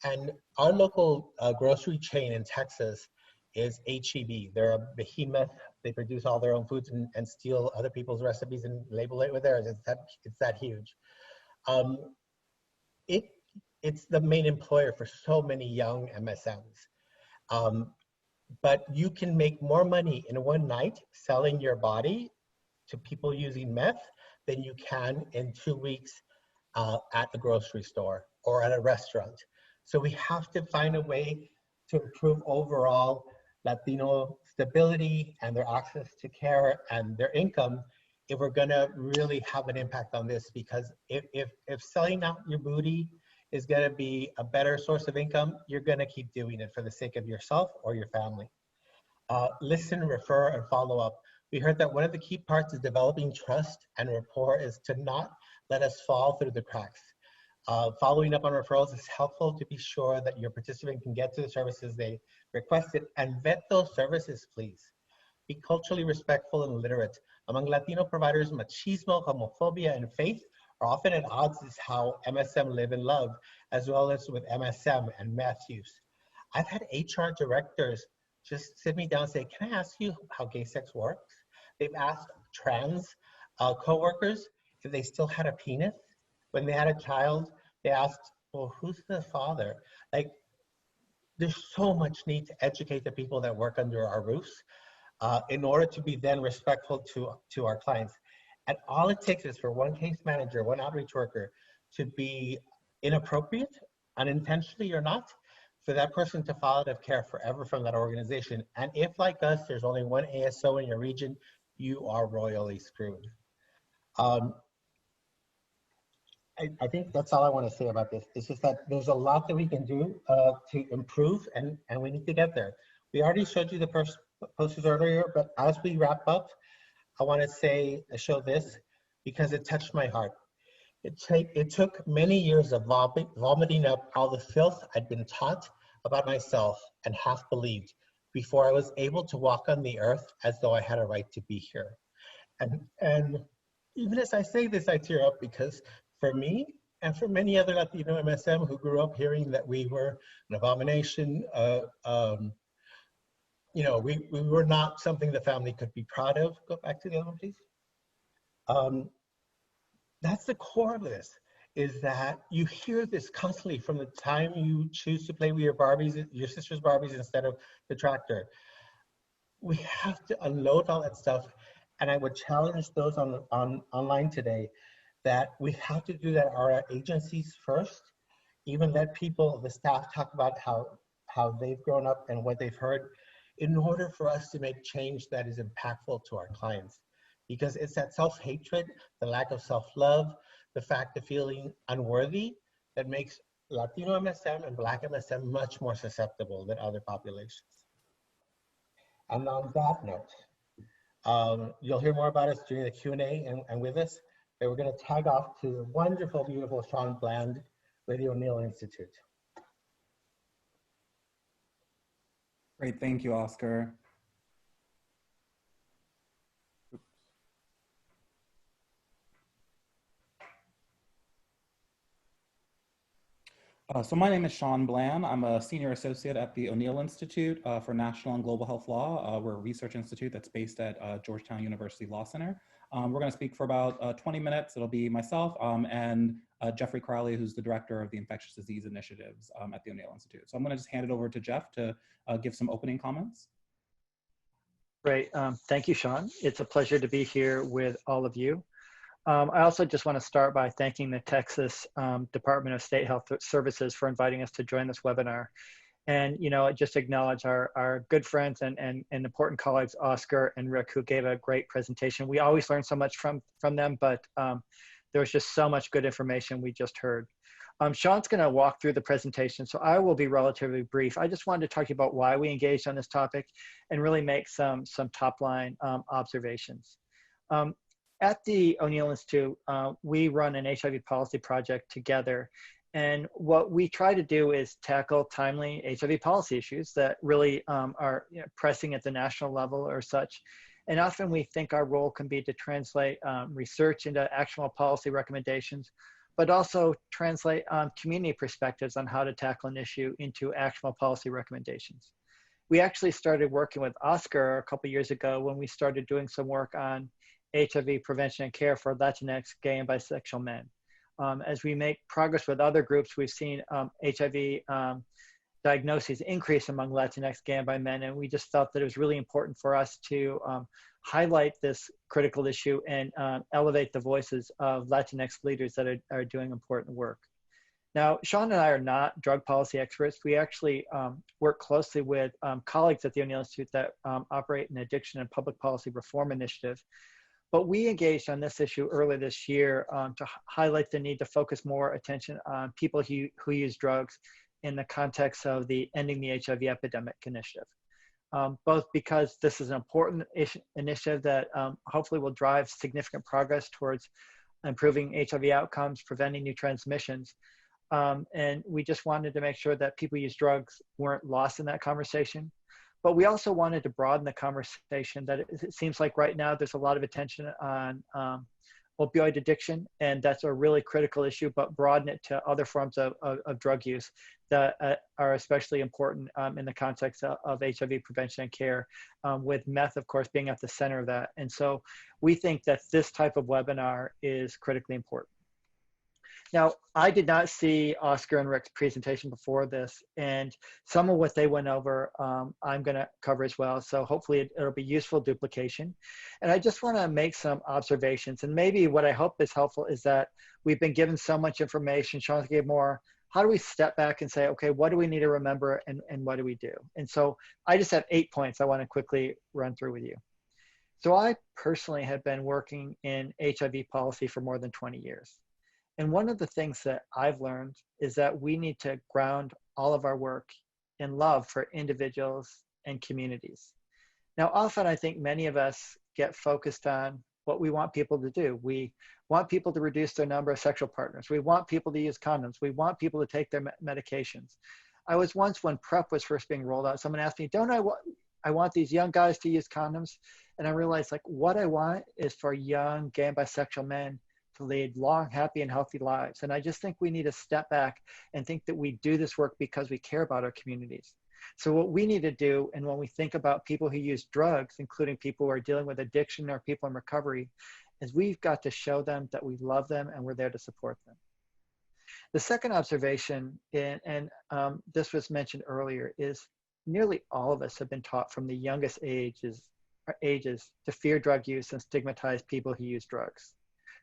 And our local grocery chain in Texas is HEB. They're a behemoth. They produce all their own foods and steal other people's recipes and label it with theirs. It's that huge. It's the main employer for so many young MSMs. But you can make more money in one night selling your body to people using meth than you can in 2 weeks at the grocery store or at a restaurant. So we have to find a way to improve overall Latino stability and their access to care and their income if we're gonna really have an impact on this, because if selling out your booty is gonna be a better source of income, you're gonna keep doing it for the sake of yourself or your family. Listen, refer, and follow up. We heard that one of the key parts of developing trust and rapport is to not let us fall through the cracks. Following up on referrals is helpful to be sure that your participant can get to the services they requested, and vet those services, please. Be culturally respectful and literate. Among Latino providers, machismo, homophobia, and faith are often at odds with how MSM live and love, as well as with MSM and meth use. I've had HR directors just sit me down and say, can I ask you how gay sex works? They've asked trans coworkers if they still had a penis. When they had a child, they asked, well, who's the father? Like, there's so much need to educate the people that work under our roofs in order to be then respectful to our clients. And all it takes is for one case manager, one outreach worker to be inappropriate, unintentionally or not, for that person to fall out of care forever from that organization. And if, like us, there's only one ASO in your region, you are royally screwed. I think that's all I want to say about this. It's just that there's a lot that we can do to improve, and we need to get there. We already showed you the posters earlier, but as we wrap up, I want to show this because it touched my heart. It took many years of vomiting up all the filth I'd been taught about myself and half believed before I was able to walk on the earth as though I had a right to be here. And even as I say this, I tear up because for me and for many other Latino MSM who grew up hearing that we were an abomination, we were not something the family could be proud of. Go back to the other one, please. That's the core of this, is that you hear this constantly from the time you choose to play with your Barbies, your sister's Barbies instead of the tractor. We have to unload all that stuff. And I would challenge those online today that we have to do that at our agencies first, even let people, the staff, talk about how they've grown up and what they've heard. in order for us to make change that is impactful to our clients. Because it's that self-hatred, the lack of self-love, the fact of feeling unworthy that makes Latino MSM and Black MSM much more susceptible than other populations. And on that note, you'll hear more about us during the Q&A and with us, but we're gonna tag off to the wonderful, beautiful Sean Bland with the O'Neill Institute. Great, thank you, Oscar. So my name is Sean Bland. I'm a senior associate at the O'Neill Institute for National and Global Health Law. We're a research institute that's based at Georgetown University Law Center. We're going to speak for about 20 minutes. It'll be myself and Jeffrey Crowley, who's the director of the infectious disease initiatives at the O'Neill Institute. So I'm going to just hand it over to Jeff to give some opening comments. Great. Thank you, Sean. It's a pleasure to be here with all of you. I also just want to start by thanking the Texas Department of State Health Services for inviting us to join this webinar. And, you know, just acknowledge our good friends and important colleagues, Oscar and Rick, who gave a great presentation. We always learn so much from them, but there was just so much good information we just heard. Sean's going to walk through the presentation, so I will be relatively brief. I just wanted to talk to you about why we engaged on this topic and really make some top-line observations. At the O'Neill Institute, we run an HIV policy project together. And what we try to do is tackle timely HIV policy issues that really are pressing at the national level or such. And often we think our role can be to translate research into actionable policy recommendations, but also translate community perspectives on how to tackle an issue into actionable policy recommendations. We actually started working with Oscar a couple years ago when we started doing some work on HIV prevention and care for Latinx gay and bisexual men. As we make progress with other groups, we've seen HIV diagnoses increase among Latinx gay and bi men, and we just felt that it was really important for us to highlight this critical issue and elevate the voices of Latinx leaders that are doing important work. Now, Sean and I are not drug policy experts. We actually work closely with colleagues at the O'Neill Institute that operate an addiction and public policy reform initiative. But we engaged on this issue earlier this year to highlight the need to focus more attention on people who use drugs in the context of the Ending the HIV Epidemic initiative. Both because this is an important initiative that hopefully will drive significant progress towards improving HIV outcomes, preventing new transmissions. And we just wanted to make sure that people who use drugs weren't lost in that conversation. But we also wanted to broaden the conversation that it seems like right now there's a lot of attention on opioid addiction, and that's a really critical issue, but broaden it to other forms of drug use that are especially important in the context of HIV prevention and care, with meth, of course, being at the center of that. And so we think that this type of webinar is critically important. Now, I did not see Oscar and Rick's presentation before this, and some of what they went over, I'm going to cover as well. So hopefully it'll be useful duplication. And I just want to make some observations. And maybe what I hope is helpful is that we've been given so much information. Sean gave more. How do we step back and say, okay, what do we need to remember and what do we do? And so I just have 8 points I want to quickly run through with you. So I personally have been working in HIV policy for more than 20 years. And one of the things that I've learned is that we need to ground all of our work in love for individuals and communities. Now, often I think many of us get focused on what we want people to do. We want people to reduce their number of sexual partners. We want people to use condoms. We want people to take their medications. I was once, when PrEP was first being rolled out, someone asked me, I want these young guys to use condoms. And I realized, like, what I want is for young gay and bisexual men to lead long, happy, and healthy lives. And I just think we need to step back and think that we do this work because we care about our communities. So what we need to do, and when we think about people who use drugs, including people who are dealing with addiction or people in recovery, is we've got to show them that we love them and we're there to support them. The second observation, and this was mentioned earlier, is nearly all of us have been taught from the youngest ages to fear drug use and stigmatize people who use drugs.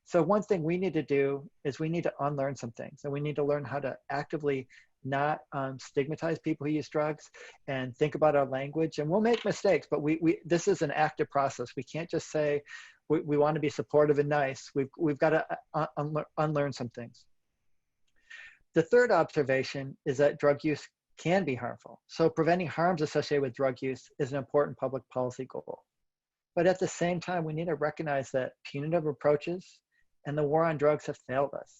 So one thing we need to do is we need to unlearn some things, and we need to learn how to actively not stigmatize people who use drugs, and think about our language. And we'll make mistakes, but this is an active process. We can't just say we want to be supportive and nice. We've got to unlearn some things. The third observation is that drug use can be harmful. So preventing harms associated with drug use is an important public policy goal. But at the same time, we need to recognize that punitive approaches and the war on drugs have failed us.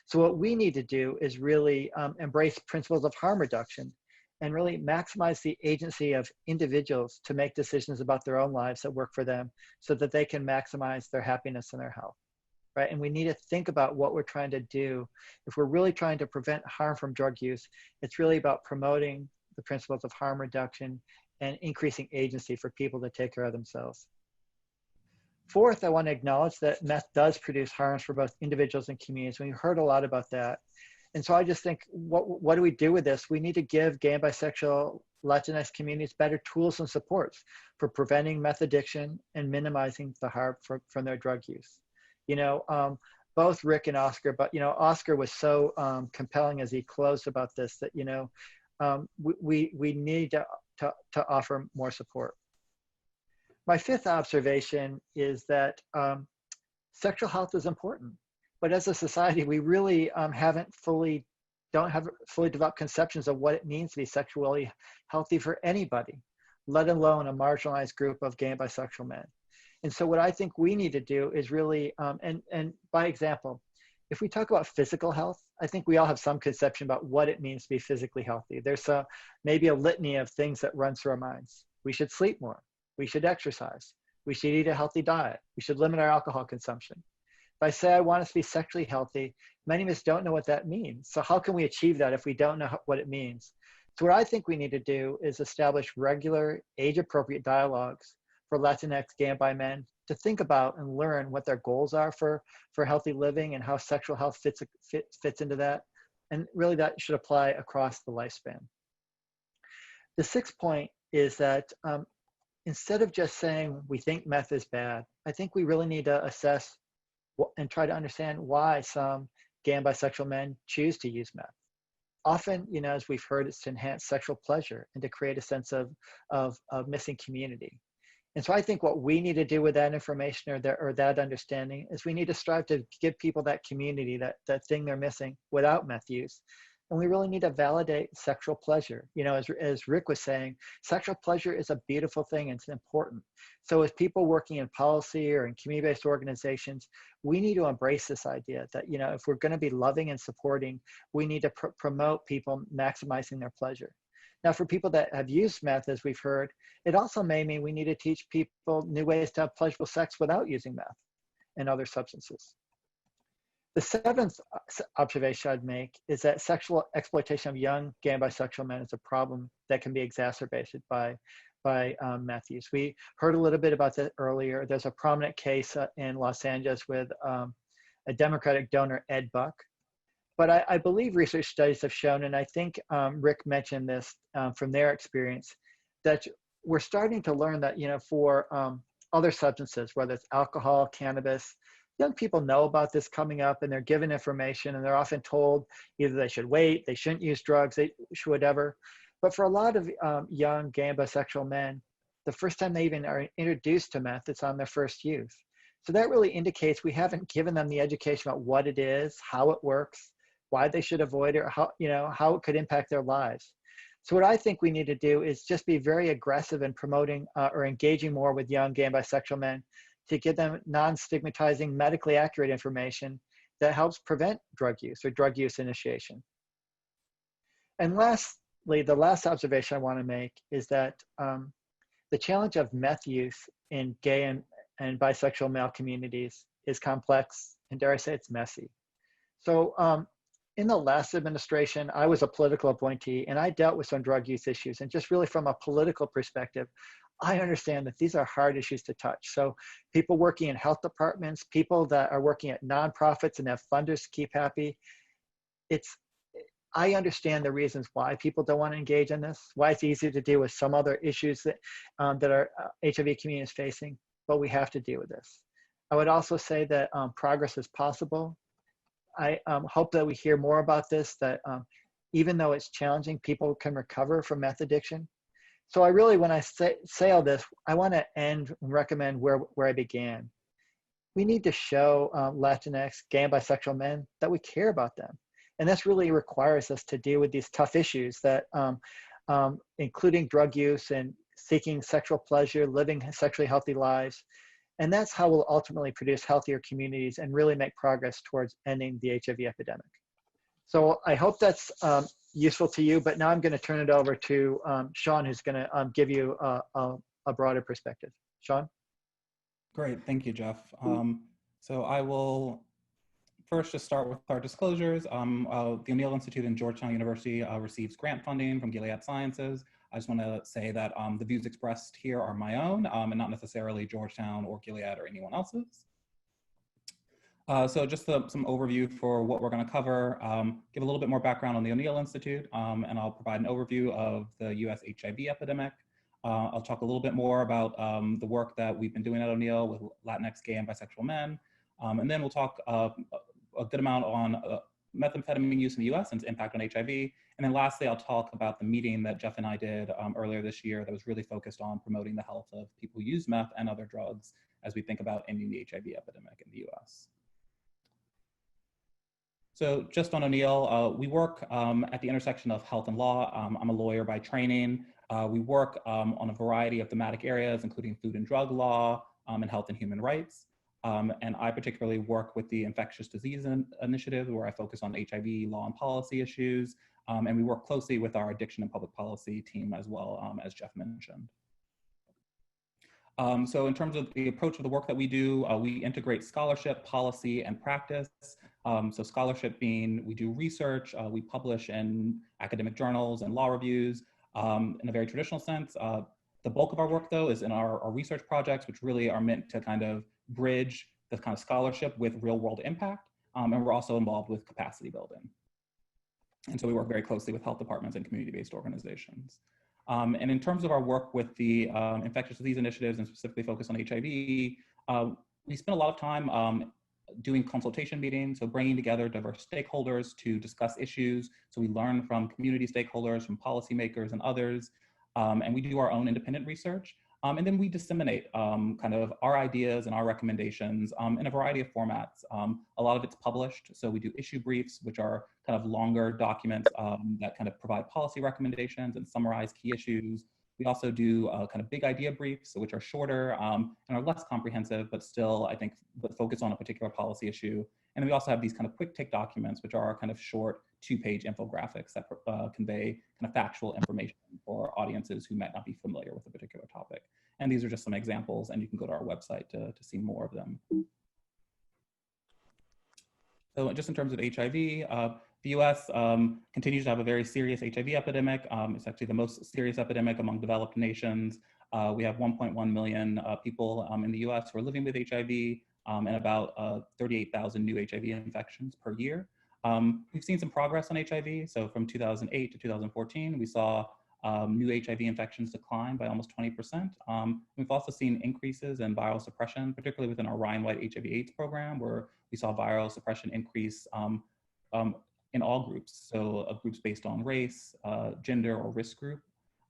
So what we need to do is really embrace principles of harm reduction and really maximize the agency of individuals to make decisions about their own lives that work for them so that they can maximize their happiness and their health, right? And we need to think about what we're trying to do. If we're really trying to prevent harm from drug use, it's really about promoting the principles of harm reduction and increasing agency for people to take care of themselves. Fourth, I want to acknowledge that meth does produce harms for both individuals and communities. We heard a lot about that. And so I just think, what do we do with this? We need to give gay and bisexual Latinx communities better tools and supports for preventing meth addiction and minimizing the harm from their drug use. You know, both Rick and Oscar, but, you know, Oscar was so compelling as he closed about this that, you know, we need to offer more support. My fifth observation is that sexual health is important, but as a society, we really don't have fully developed conceptions of what it means to be sexually healthy for anybody, let alone a marginalized group of gay and bisexual men. And so what I think we need to do is really, and by example, if we talk about physical health, I think we all have some conception about what it means to be physically healthy. There's maybe a litany of things that run through our minds. We should sleep more. We should exercise. We should eat a healthy diet. We should limit our alcohol consumption. If I say I want us to be sexually healthy, many of us don't know what that means. So how can we achieve that if we don't know what it means? So what I think we need to do is establish regular, age-appropriate dialogues for Latinx gay and bi men to think about and learn what their goals are for healthy living and how sexual health fits into that. And really that should apply across the lifespan. The sixth point is that instead of just saying we think meth is bad, I think we really need to assess and try to understand why some gay and bisexual men choose to use meth. Often, you know, as we've heard, it's to enhance sexual pleasure and to create a sense of missing community. And so I think what we need to do with that information or that understanding is we need to strive to give people that community, that thing they're missing without meth use. And we really need to validate sexual pleasure. You know, as Rick was saying, sexual pleasure is a beautiful thing and it's important. So as people working in policy or in community-based organizations, we need to embrace this idea that, you know, if we're going to be loving and supporting, we need to promote people maximizing their pleasure. Now, for people that have used meth, as we've heard, it also may mean we need to teach people new ways to have pleasurable sex without using meth and other substances. The seventh observation I'd make is that sexual exploitation of young gay and bisexual men is a problem that can be exacerbated by meth use. We heard a little bit about that earlier. There's a prominent case in Los Angeles with a Democratic donor, Ed Buck. But I believe research studies have shown, and I think Rick mentioned this from their experience, that we're starting to learn that, you know, for other substances, whether it's alcohol, cannabis, young people know about this coming up and they're given information and they're often told either they should wait, they shouldn't use drugs, they should whatever. But for a lot of young gay and bisexual men, the first time they even are introduced to meth, it's on their first use. So that really indicates we haven't given them the education about what it is, how it works, why they should avoid it, or how, you know, how it could impact their lives. So what I think we need to do is just be very aggressive in promoting or engaging more with young gay and bisexual men to give them non-stigmatizing, medically accurate information that helps prevent drug use or drug use initiation. And lastly, the last observation I want to make is that the challenge of meth use in gay and bisexual male communities is complex, and dare I say it's messy. So in the last administration, I was a political appointee and I dealt with some drug use issues, and just really from a political perspective, I understand that these are hard issues to touch. So people working in health departments, people that are working at nonprofits and have funders to keep happy, I understand the reasons why people don't want to engage in this, why it's easier to deal with some other issues that our HIV community is facing, but we have to deal with this. I would also say that progress is possible. I hope that we hear more about this, that even though it's challenging, people can recover from meth addiction. So I really, when I say all this, I want to end and recommend where I began. We need to show Latinx, gay and bisexual men that we care about them. And this really requires us to deal with these tough issues that including drug use and seeking sexual pleasure, living sexually healthy lives. And that's how we'll ultimately produce healthier communities and really make progress towards ending the HIV epidemic. So I hope that's useful to you, but now I'm going to turn it over to Sean, who's going to give you a broader perspective. Sean? Great, thank you, Jeff. So I will first just start with our disclosures. The O'Neill Institute and Georgetown University receives grant funding from Gilead Sciences. I just want to say that the views expressed here are my own and not necessarily Georgetown or Gilead or anyone else's. So just some overview for what we're going to cover, give a little bit more background on the O'Neill Institute, and I'll provide an overview of the US HIV epidemic. I'll talk a little bit more about the work that we've been doing at O'Neill with Latinx, gay, and bisexual men. And then we'll talk a good amount on methamphetamine use in the US and its impact on HIV. And then lastly, I'll talk about the meeting that Jeff and I did earlier this year that was really focused on promoting the health of people who use meth and other drugs as we think about ending the HIV epidemic in the US. So just on O'Neill, we work at the intersection of health and law. I'm a lawyer by training. We work on a variety of thematic areas, including food and drug law and health and human rights. And I particularly work with the Infectious Disease Initiative, where I focus on HIV law and policy issues. And we work closely with our addiction and public policy team as well, as Jeff mentioned. So in terms of the approach of the work that we do, we integrate scholarship, policy, and practice. So scholarship being, we do research, we publish in academic journals and law reviews in a very traditional sense. The bulk of our work, though, is in our research projects, which really are meant to kind of bridge the kind of scholarship with real world impact. And we're also involved with capacity building. And so we work very closely with health departments and community-based organizations. And in terms of our work with the infectious disease initiatives and specifically focus on HIV, we spend a lot of time doing consultation meetings, so bringing together diverse stakeholders to discuss issues. So we learn from community stakeholders, from policymakers and others, and we do our own independent research. And then we disseminate kind of our ideas and our recommendations in a variety of formats. A lot of it's published, so we do issue briefs, which are kind of longer documents that kind of provide policy recommendations and summarize key issues. We also do kind of big idea briefs, which are shorter and are less comprehensive, but still, I think, focus on a particular policy issue. And then we also have these kind of quick take documents, which are kind of short 2-page infographics that convey kind of factual information for audiences who might not be familiar with a particular topic. And these are just some examples, and you can go to our website to see more of them. So just in terms of HIV, the US continues to have a very serious HIV epidemic. It's actually the most serious epidemic among developed nations. We have 1.1 million people in the US who are living with HIV and about 38,000 new HIV infections per year. We've seen some progress on HIV. So from 2008 to 2014, we saw new HIV infections decline by almost 20%. We've also seen increases in viral suppression, particularly within our Ryan White HIV/AIDS program, where we saw viral suppression increase in all groups, so groups based on race, gender, or risk group.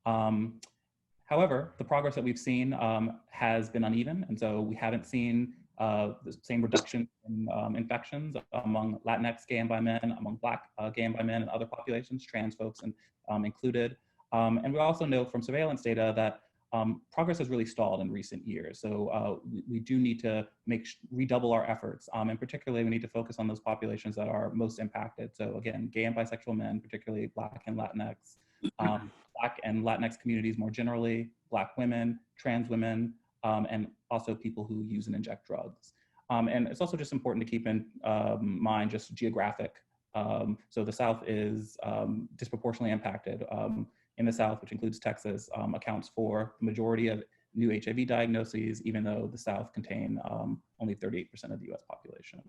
However, the progress that we've seen has been uneven, and so we haven't seen the same reduction in infections among Latinx gay and bi men, among Black gay and bi men, and other populations, trans folks included. And we also know from surveillance data that progress has really stalled in recent years. So we do need to redouble our efforts. And particularly, we need to focus on those populations that are most impacted. So again, gay and bisexual men, particularly Black and Latinx, Black and Latinx communities more generally, Black women, trans women, and also people who use and inject drugs. And it's also just important to keep in mind just geographic. So the South is disproportionately impacted. In the South, which includes Texas, accounts for the majority of new HIV diagnoses, even though the South contain only 38% of the US population.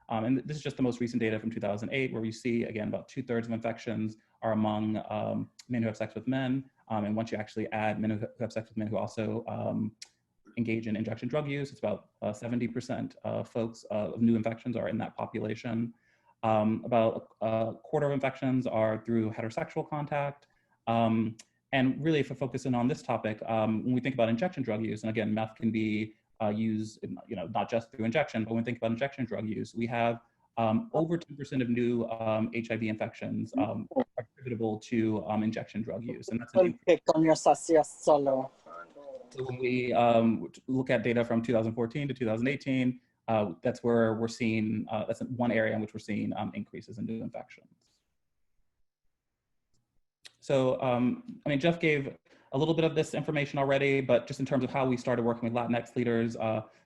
And this is just the most recent data from 2008, where we see, again, about 2/3 of infections are among men who have sex with men. And once you actually add men who have sex with men who also engage in injection drug use, it's about 70% of folks of new infections are in that population. About a quarter of infections are through heterosexual contact. And really, if we're focusing on this topic, when we think about injection drug use, and again, meth can be used, not just through injection, but when we think about injection drug use, we have over 10% of new HIV infections are attributable to injection drug use, and that's an increase. So when we look at data from 2014 to 2018, that's where we're seeing, that's one area in which we're seeing increases in new infections. So, I mean, Jeff gave a little bit of this information already, but just in terms of how we started working with Latinx leaders,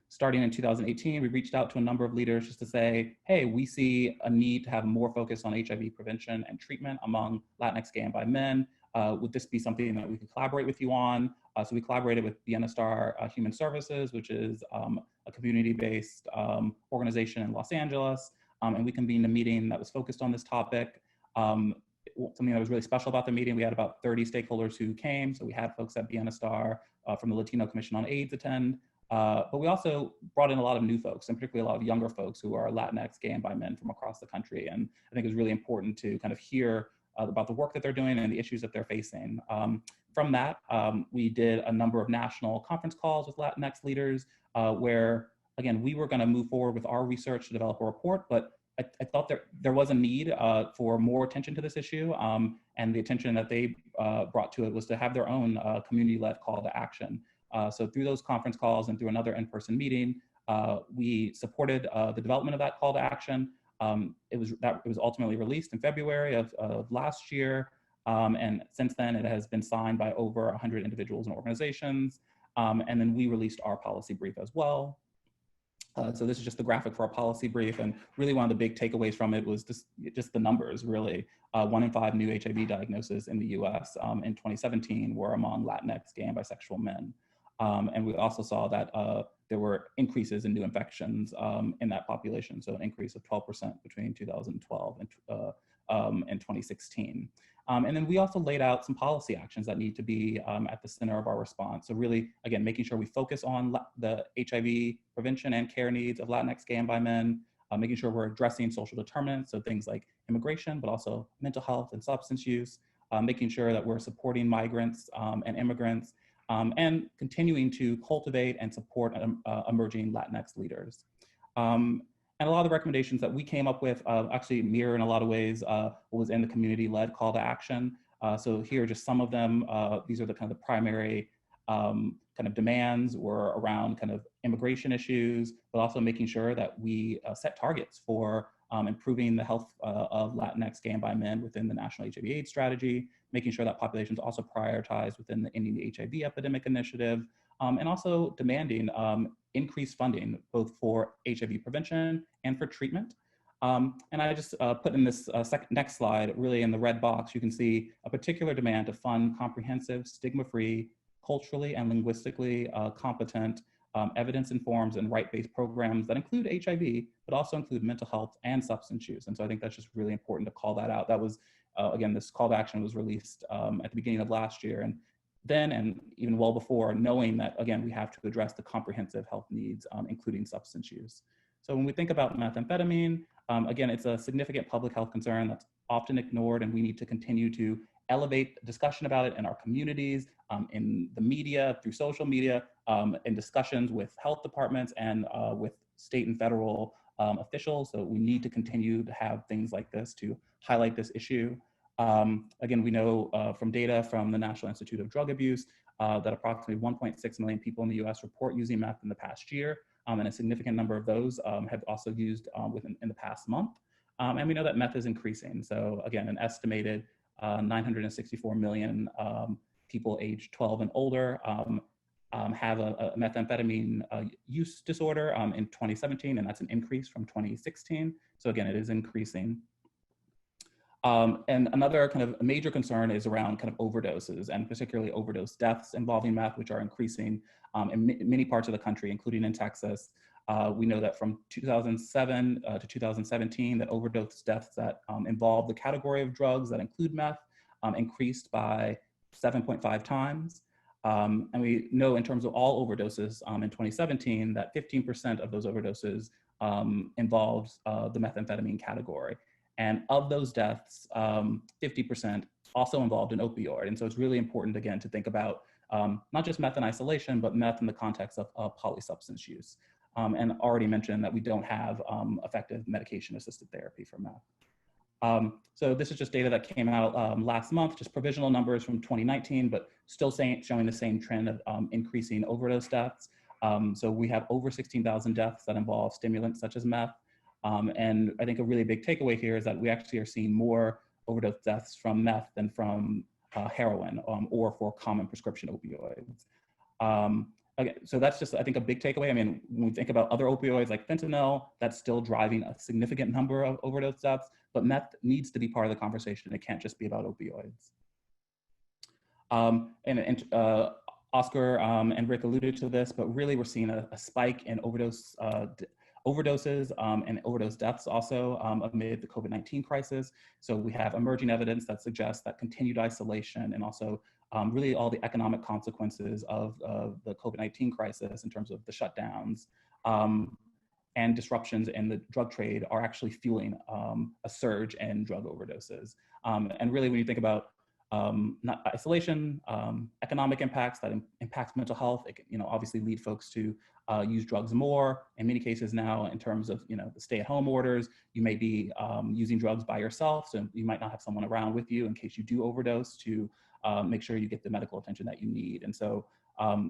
starting in 2018, we reached out to a number of leaders just to say, hey, we see a need to have more focus on HIV prevention and treatment among Latinx gay and bi men. Would this be something that we could collaborate with you on? So we collaborated with Vienna Star Human Services, which is a community-based organization in Los Angeles, and we convened a meeting that was focused on this topic. Something that was really special about the meeting, we had about 30 stakeholders who came. So we had folks at Vienna Star from the Latino Commission on AIDS attend, but we also brought in a lot of new folks, and particularly a lot of younger folks who are Latinx gay and bi men from across the country. And I think it was really important to kind of hear about the work that they're doing and the issues that they're facing. From that, we did a number of national conference calls with Latinx leaders where, again, we were going to move forward with our research to develop a report, but I thought there was a need for more attention to this issue, and the attention that they brought to it was to have their own community-led call to action. So through those conference calls and through another in-person meeting, we supported the development of that call to action. It was ultimately released in February of last year, and since then it has been signed by over 100 individuals and organizations, and then we released our policy brief as well. So this is just the graphic for our policy brief, and really one of the big takeaways from it was just the numbers, really. 1 in 5 new HIV diagnoses in the US in 2017 were among Latinx gay and bisexual men. And we also saw that there were increases in new infections in that population, so an increase of 12% between 2012 and 2016. And then we also laid out some policy actions that need to be at the center of our response. So really, again, making sure we focus on the HIV prevention and care needs of Latinx gay and bi men, making sure we're addressing social determinants, so things like immigration, but also mental health and substance use, making sure that we're supporting migrants and immigrants, and continuing to cultivate and support emerging Latinx leaders. And a lot of the recommendations that we came up with actually mirror in a lot of ways what was in the community-led call to action. So here are just some of them. These are the kind of the primary kind of demands were around kind of immigration issues, but also making sure that we set targets for improving the health of Latinx gay and bi men within the National HIV/AIDS strategy, making sure that populations also prioritized within the Ending the HIV Epidemic Initiative, and also demanding increased funding both for HIV prevention and for treatment. And I just put in this next slide, really in the red box, you can see a particular demand to fund comprehensive, stigma-free, culturally and linguistically competent, evidence-informed and right-based programs that include HIV, but also include mental health and substance use. And so I think that's just really important to call that out. That was, again, this call to action was released at the beginning of last year. And then, and even well before, knowing that, again, we have to address the comprehensive health needs, including substance use. So when we think about methamphetamine, again, it's a significant public health concern that's often ignored, and we need to continue to elevate discussion about it in our communities, in the media, through social media, in discussions with health departments and with state and federal officials. So we need to continue to have things like this to highlight this issue. Again, we know from data from the National Institute of Drug Abuse that approximately 1.6 million people in the US report using meth in the past year, and a significant number of those have also used in the past month. And we know that meth is increasing. So again, an estimated 964 million people aged 12 and older have a methamphetamine use disorder in 2017, and that's an increase from 2016. So again, it is increasing. And another kind of major concern is around kind of overdoses, and particularly overdose deaths involving meth, which are increasing in many parts of the country, including in Texas. We know that from 2007 to 2017, that overdose deaths that involve the category of drugs that include meth increased by 7.5 times. And we know in terms of all overdoses in 2017 that 15% of those overdoses involves the methamphetamine category. And of those deaths, 50% also involved an opioid. And so it's really important, again, to think about not just meth in isolation, but meth in the context of polysubstance use. And already mentioned that we don't have effective medication-assisted therapy for meth. So this is just data that came out last month, just provisional numbers from 2019, but still showing the same trend of increasing overdose deaths. So we have over 16,000 deaths that involve stimulants such as meth. And I think a really big takeaway here is that we actually are seeing more overdose deaths from meth than from heroin or for common prescription opioids. Okay, so that's just, I think, a big takeaway. I mean, when we think about other opioids like fentanyl, that's still driving a significant number of overdose deaths, but meth needs to be part of the conversation. It can't just be about opioids. Oscar and Rick alluded to this, but really we're seeing a spike in overdoses and overdose deaths also amid the COVID-19 crisis. So we have emerging evidence that suggests that continued isolation and also really all the economic consequences of the COVID-19 crisis in terms of the shutdowns and disruptions in the drug trade are actually fueling a surge in drug overdoses. And really when you think about not isolation, economic impacts that impacts mental health, it can, obviously lead folks to use drugs more. In many cases now, in terms of, the stay-at-home orders, you may be using drugs by yourself, so you might not have someone around with you in case you do overdose to make sure you get the medical attention that you need. And so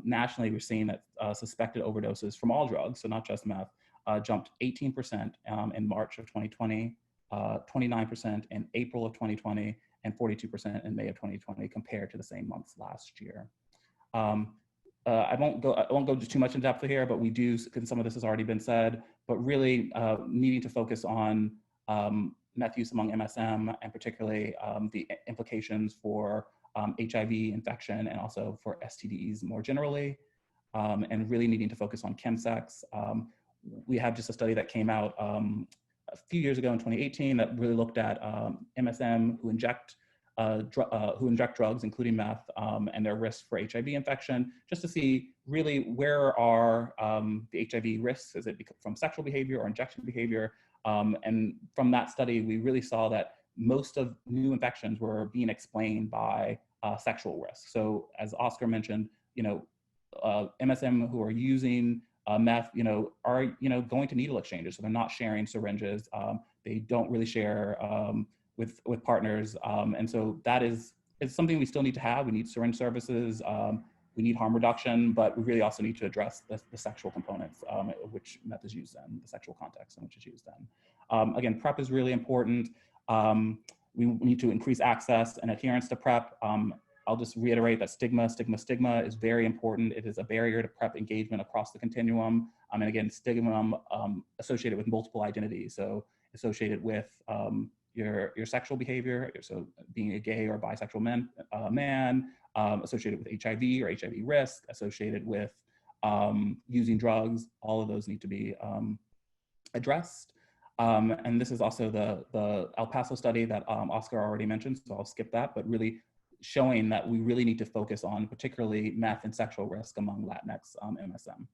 nationally, we're seeing that suspected overdoses from all drugs, so not just meth, jumped 18% in March of 2020, 29% in April of 2020, and 42% in May of 2020 compared to the same months last year. I won't go too much in depth here, but we do, and some of this has already been said, but really needing to focus on meth use among MSM and particularly the implications for HIV infection and also for STDs more generally, and really needing to focus on chemsex. We have just a study that came out a few years ago in 2018 that really looked at MSM who inject drugs, including meth, and their risk for HIV infection, just to see really where are the HIV risks. Is it from sexual behavior or injection behavior? And from that study, we really saw that most of new infections were being explained by sexual risk. So as Oscar mentioned, MSM who are using meth, are going to needle exchanges, so they're not sharing syringes. They don't really share with partners, and so that is something we still need to have. We need syringe services, we need harm reduction, but we really also need to address the sexual components, which meth is used in, the sexual context in which it's used in. Again, PrEP is really important. We need to increase access and adherence to PrEP. I'll just reiterate that stigma is very important. It is a barrier to PrEP engagement across the continuum. And again, stigma associated with multiple identities. So associated with your sexual behavior, so being a gay or bisexual man, associated with HIV or HIV risk, associated with using drugs. All of those need to be addressed. And this is also the El Paso study that Oscar already mentioned, so I'll skip that, but really showing that we really need to focus on particularly meth and sexual risk among Latinx MSM.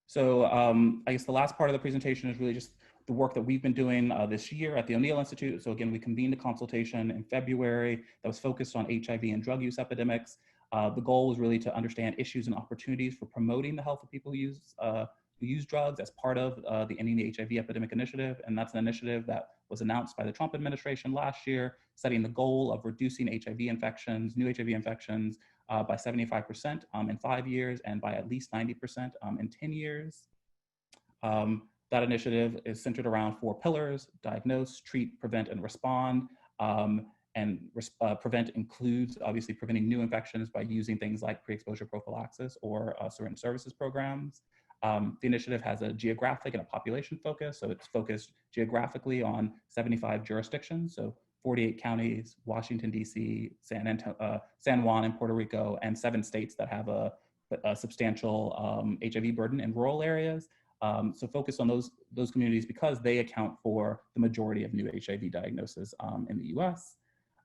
So I guess the last part of the presentation is really just the work that we've been doing this year at the O'Neill Institute. So again, we convened a consultation in February that was focused on HIV and drug use epidemics. The goal was really to understand issues and opportunities for promoting the health of people who use drugs as part of the Ending the HIV Epidemic Initiative. And that's an initiative that was announced by the Trump administration last year, setting the goal of reducing HIV infections, new HIV infections, by 75% in 5 years and by at least 90% in 10 years. That initiative is centered around 4 pillars: diagnose, treat, prevent, and respond. Prevent includes obviously preventing new infections by using things like pre-exposure prophylaxis or syringe services programs. The initiative has a geographic and a population focus. So it's focused geographically on 75 jurisdictions. So 48 counties, Washington, DC, San Juan and Puerto Rico, and 7 states that have a substantial HIV burden in rural areas. So focus on those communities because they account for the majority of new HIV diagnoses in the US.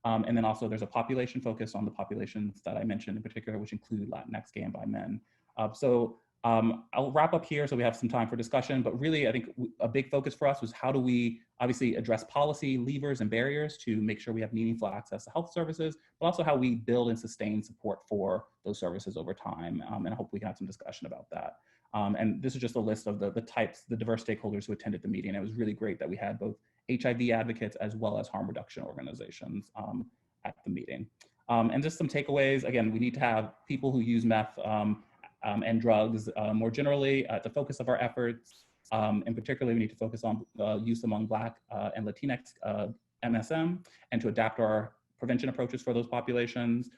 And then also there's a population focus on the populations that I mentioned in particular, which include Latinx, gay, and bi men. So I'll wrap up here so we have some time for discussion, but really I think a big focus for us was how do we obviously address policy levers and barriers to make sure we have meaningful access to health services, but also how we build and sustain support for those services over time. And I hope we can have some discussion about that. And this is just a list of the types, the diverse stakeholders who attended the meeting. It was really great that we had both HIV advocates as well as harm reduction organizations at the meeting. And just some takeaways, again, we need to have people who use meth and drugs more generally at the focus of our efforts. In particular, we need to focus on use among Black and Latinx MSM and to adapt our prevention approaches for those populations.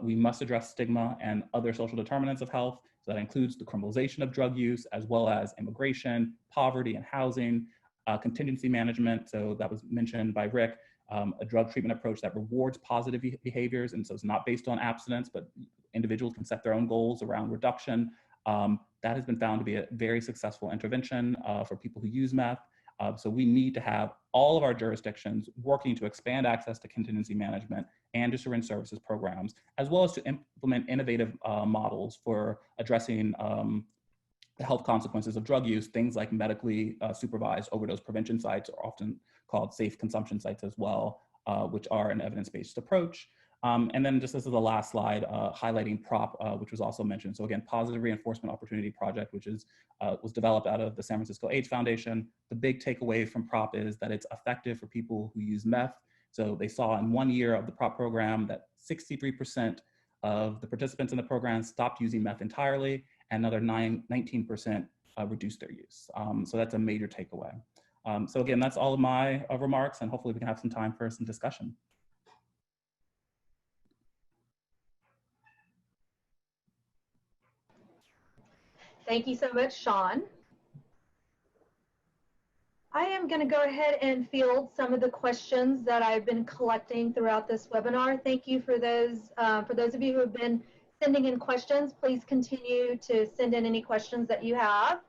We must address stigma and other social determinants of health. So that includes the criminalization of drug use, as well as immigration, poverty and housing, contingency management. So that was mentioned by Rick, a drug treatment approach that rewards positive behaviors. And so it's not based on abstinence, but individuals can set their own goals around reduction. That has been found to be a very successful intervention for people who use meth. So we need to have all of our jurisdictions working to expand access to contingency management and to syringe services programs, as well as to implement innovative models for addressing the health consequences of drug use. Things like medically supervised overdose prevention sites are often called safe consumption sites as well, which are an evidence-based approach. And then just this is the last slide, highlighting PROP, which was also mentioned. So again, Positive Reinforcement Opportunity Project, which is, was developed out of the San Francisco AIDS Foundation. The big takeaway from PROP is that it's effective for people who use meth. So they saw in 1 year of the PROP program that 63% of the participants in the program stopped using meth entirely, and another 19% reduced their use. So that's a major takeaway. So again, that's all of my remarks, and hopefully we can have some time for some discussion. Thank you so much, Sean. I am going to go ahead and field some of the questions that I've been collecting throughout this webinar. Thank you for those of you who have been sending in questions. Please continue to send in any questions that you have.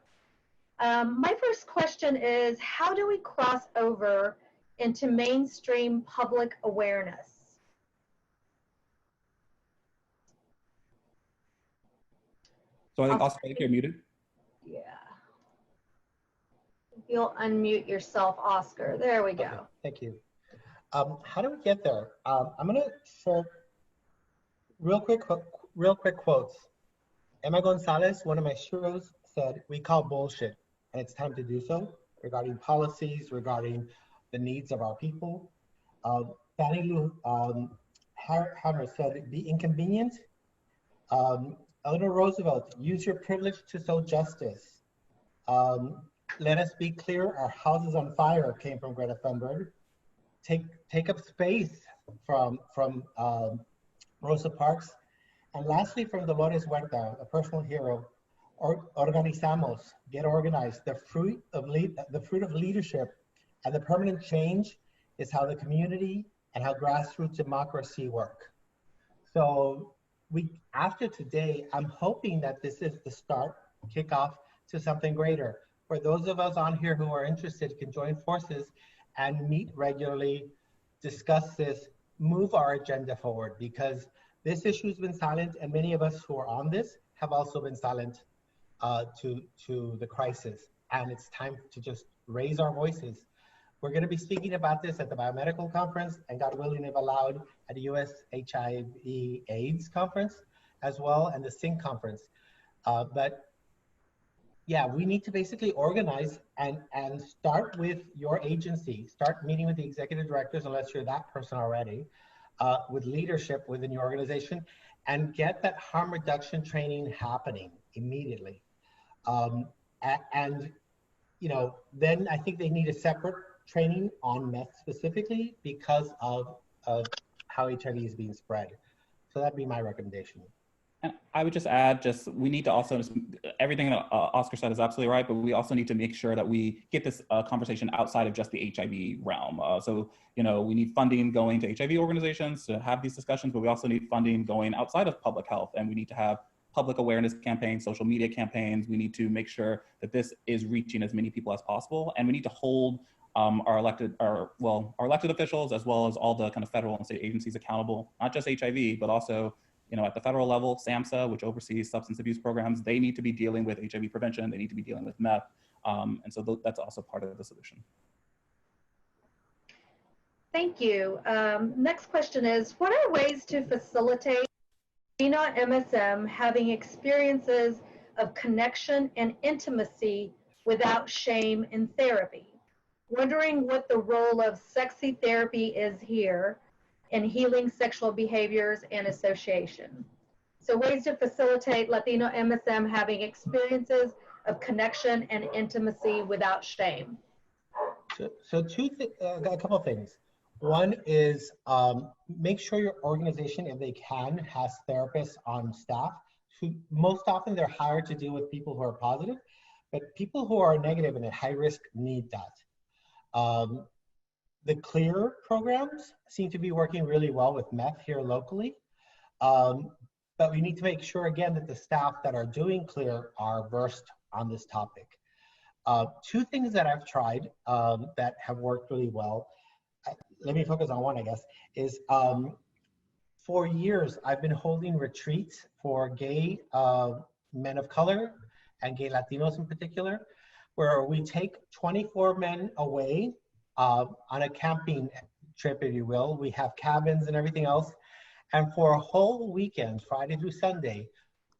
My first question is, how do we cross over into mainstream public awareness? So I think Oscar, you're muted. Yeah. You'll unmute yourself, Oscar. There we go. Okay, thank you. How do we get there? I'm going to share real quick quotes. Emma Gonzalez, one of my heroes, said, "We call bullshit, and it's time to do so," regarding policies, regarding the needs of our people. Fannie Lou Hammer said, "Be inconvenient." Eleanor Roosevelt, "Use your privilege to sow justice." "Let us be clear, our house is on fire," came from Greta Thunberg. Take up space from Rosa Parks. And lastly, from Dolores Huerta, a personal hero, organizamos, get organized. The fruit of leadership and the permanent change is how the community and how grassroots democracy work. So after today, I'm hoping that this is the start, kickoff to something greater. For those of us on here who are interested, can join forces and meet regularly, discuss this, move our agenda forward, because this issue has been silent, and many of us who are on this have also been silent to the crisis. And it's time to just raise our voices. We're going to be speaking about this at the Biomedical Conference, and God willing, if allowed, at the US HIV AIDS Conference as well, and the SYNC Conference. But yeah, we need to basically organize and start with your agency. Start meeting with the executive directors, unless you're that person already, with leadership within your organization, and get that harm reduction training happening immediately. And you know, then I think they need a separate training on meth specifically because of how HIV is being spread. So that'd be my recommendation. And I would just add, we need to also, everything that Oscar said is absolutely right, but we also need to make sure that we get this conversation outside of just the HIV realm. So, you know, we need funding going to HIV organizations to have these discussions, but we also need funding going outside of public health, and we need to have public awareness campaigns, social media campaigns. We need to make sure that this is reaching as many people as possible, and we need to hold our elected officials, as well as all the kind of federal and state agencies accountable, not just HIV, but also, at the federal level, SAMHSA, which oversees substance abuse programs, they need to be dealing with HIV prevention, they need to be dealing with meth. And so that's also part of the solution. Thank you. Next question is, what are ways to facilitate Latino MSM having experiences of connection and intimacy without shame in therapy? Wondering what the role of sexy therapy is here in healing sexual behaviors and association. So ways to facilitate Latino MSM having experiences of connection and intimacy without shame. So a couple of things. One is make sure your organization, if they can, has therapists on staff. Who most often they're hired to deal with people who are positive, but people who are negative and at high risk need that. The CLEAR programs seem to be working really well with Meth here locally. But we need to make sure, again, that the staff that are doing CLEAR are versed on this topic. Two things that I've tried that have worked really well, let me focus on one, I guess, is for years, I've been holding retreats for gay men of color and gay Latinos in particular, where we take 24 men away on a camping trip, if you will. We have cabins and everything else. And for a whole weekend, Friday through Sunday,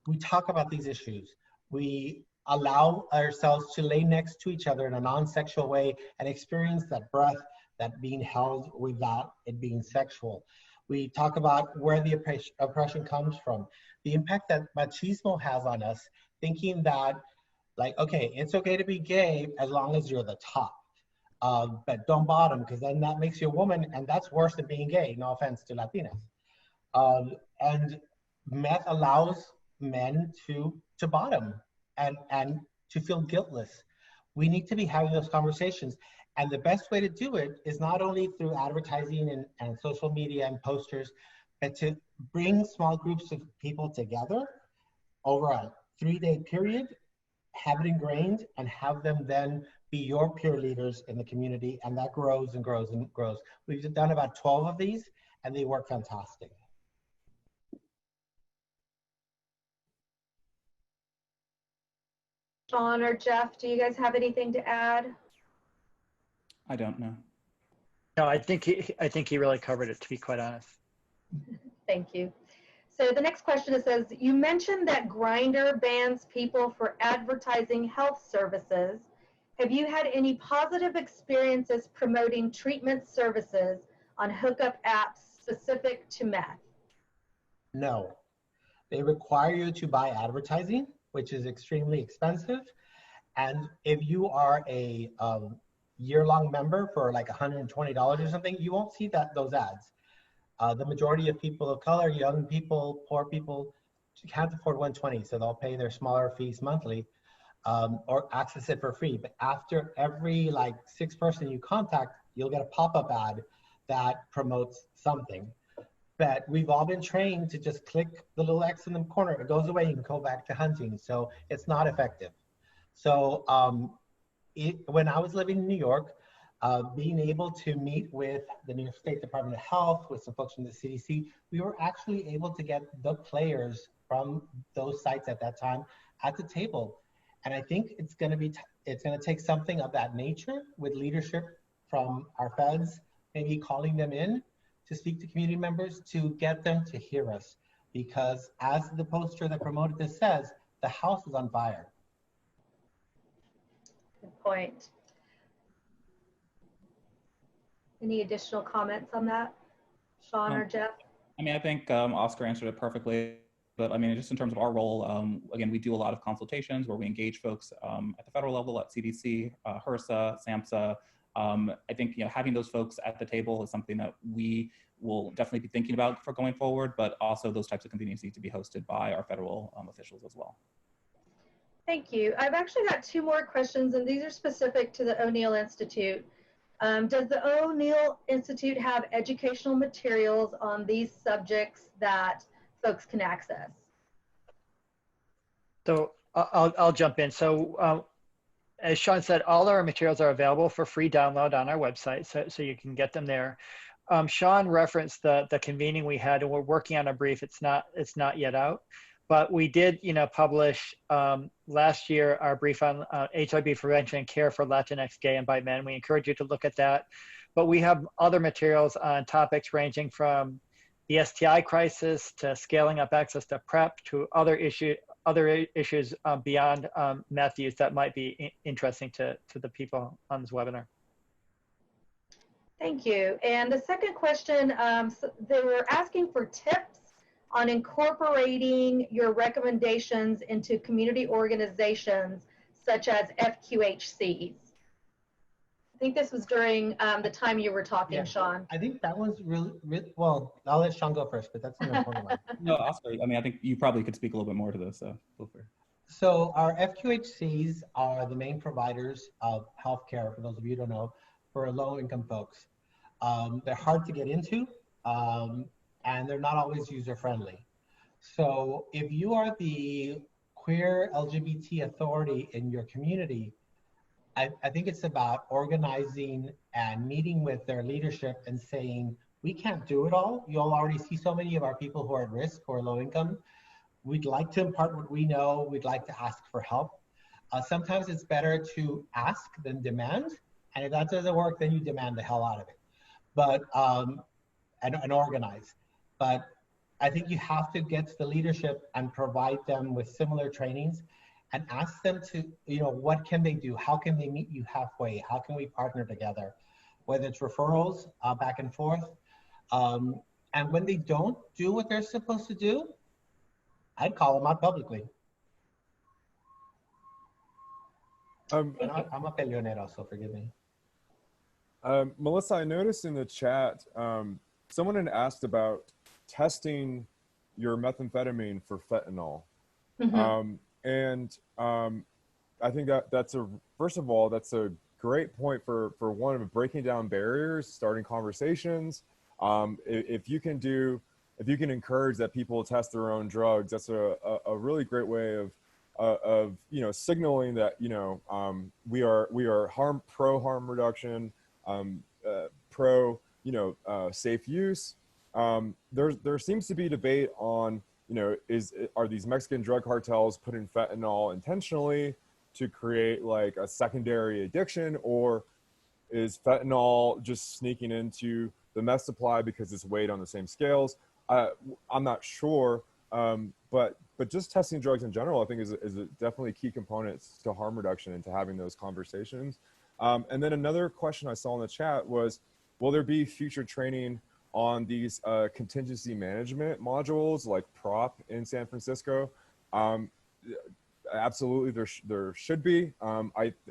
we talk about these issues. We allow ourselves to lay next to each other in a non-sexual way and experience that breath, that being held without it being sexual. We talk about where the oppression comes from, the impact that machismo has on us, thinking that, like, okay, it's okay to be gay as long as you're the top. But don't bottom, because then that makes you a woman, and that's worse than being gay. No offense to Latinas. And Meth allows men to bottom and to feel guiltless. We need to be having those conversations. And the best way to do it is not only through advertising and social media and posters, but to bring small groups of people together over a 3-day period, have it ingrained, and have them then be your peer leaders in the community, and that grows and grows and grows. We've done about 12 of these, and they work fantastic. Sean or Jeff, do you guys have anything to add? I don't know. No, I think he really covered it, to be quite honest. Thank you. So the next question, it says, you mentioned that Grindr bans people for advertising health services. Have you had any positive experiences promoting treatment services on hookup apps specific to meth? No. They require you to buy advertising, which is extremely expensive. And if you are a year-long member for like $120 or something, you won't see those ads. The majority of people of color, young people, poor people, can't afford $120, so they'll pay their smaller fees monthly or access it for free. But after every like 6th person you contact, you'll get a pop-up ad that promotes something. But we've all been trained to just click the little X in the corner. It goes away, you can go back to hunting. So it's not effective. So when I was living in New York, being able to meet with the New York State Department of Health, with some folks from the CDC, we were actually able to get the players from those sites at that time at the table. And I think it's going to take something of that nature with leadership from our feds, maybe calling them in to speak to community members to get them to hear us. Because as the poster that promoted this says, the house is on fire. Good point. Any additional comments on that, Sean or Jeff? I mean, I think Oscar answered it perfectly. But I mean, just in terms of our role, again, we do a lot of consultations where we engage folks at the federal level, at CDC, HRSA, SAMHSA. I think having those folks at the table is something that we will definitely be thinking about for going forward, but also those types of convenings need to be hosted by our federal officials as well. Thank you. I've actually got 2 more questions, and these are specific to the O'Neill Institute. Does the O'Neill Institute have educational materials on these subjects that folks can access? So I'll jump in. So as Sean said, all our materials are available for free download on our website, so you can get them there. Sean referenced the convening we had, and we're working on a brief. It's not yet out, but we did, publish last year our brief on HIV prevention and care for Latinx gay and bi men. We encourage you to look at that. But we have other materials on topics ranging from the STI crisis to scaling up access to PrEP to other issues beyond meth use that might be interesting to the people on this webinar. Thank you. And the second question, so they were asking for tips on incorporating your recommendations into community organizations such as FQHCs. I think this was during the time you were talking, yeah. Sean. I think that one's really, well, I'll let Sean go first, but that's an important one. No, Oscar, I mean, I think you probably could speak a little bit more to this, so feel free. So our FQHCs are the main providers of healthcare, for those of you who don't know, for low-income folks. They're hard to get into, and they're not always user-friendly. So if you are the queer LGBT authority in your community, I think it's about organizing and meeting with their leadership and saying, we can't do it all. You'll already see so many of our people who are at risk or low income. We'd like to impart what we know. We'd like to ask for help. Sometimes it's better to ask than demand. And if that doesn't work, then you demand the hell out of it. But, and organize. But I think you have to get to the leadership and provide them with similar trainings and ask them to, what can they do? How can they meet you halfway? How can we partner together? Whether it's referrals back and forth. And when they don't do what they're supposed to do, I'd call them out publicly. I'm a peleonero, so forgive me. Melissa, I noticed in the chat, someone had asked about testing your methamphetamine for fentanyl. Mm-hmm. I think that's first of all, that's a great point for one of breaking down barriers, starting conversations. If you can encourage that people test their own drugs, that's a really great way of signaling that we are pro harm reduction, pro safe use. There seems to be debate on are these Mexican drug cartels putting fentanyl intentionally to create like a secondary addiction, or is fentanyl just sneaking into the meth supply because it's weighed on the same scales? I'm not sure, but just testing drugs in general, I think is definitely a key component to harm reduction and to having those conversations. And then another question I saw in the chat was, will there be future training on these contingency management modules like PROP in San Francisco? Absolutely, there should be.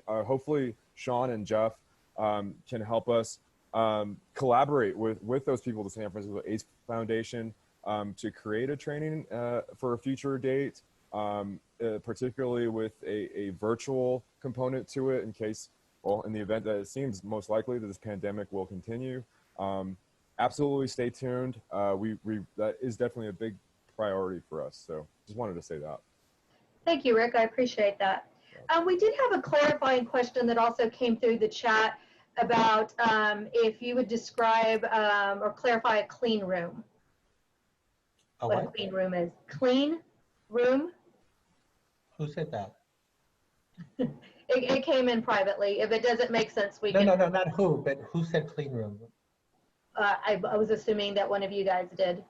Hopefully Sean and Jeff can help us collaborate with those people, the San Francisco AIDS Foundation, to create a training for a future date, particularly with a virtual component to it in case, well, in the event that it seems most likely that this pandemic will continue. Absolutely stay tuned. That is definitely a big priority for us. So just wanted to say that. Thank you, Rick. I appreciate that. We did have a clarifying question that also came through the chat about if you would describe or clarify a clean room. What a clean room is. Clean room? Who said that? It came in privately. If it doesn't make sense, we can. No, not who, but who said clean room? I was assuming that one of you guys did.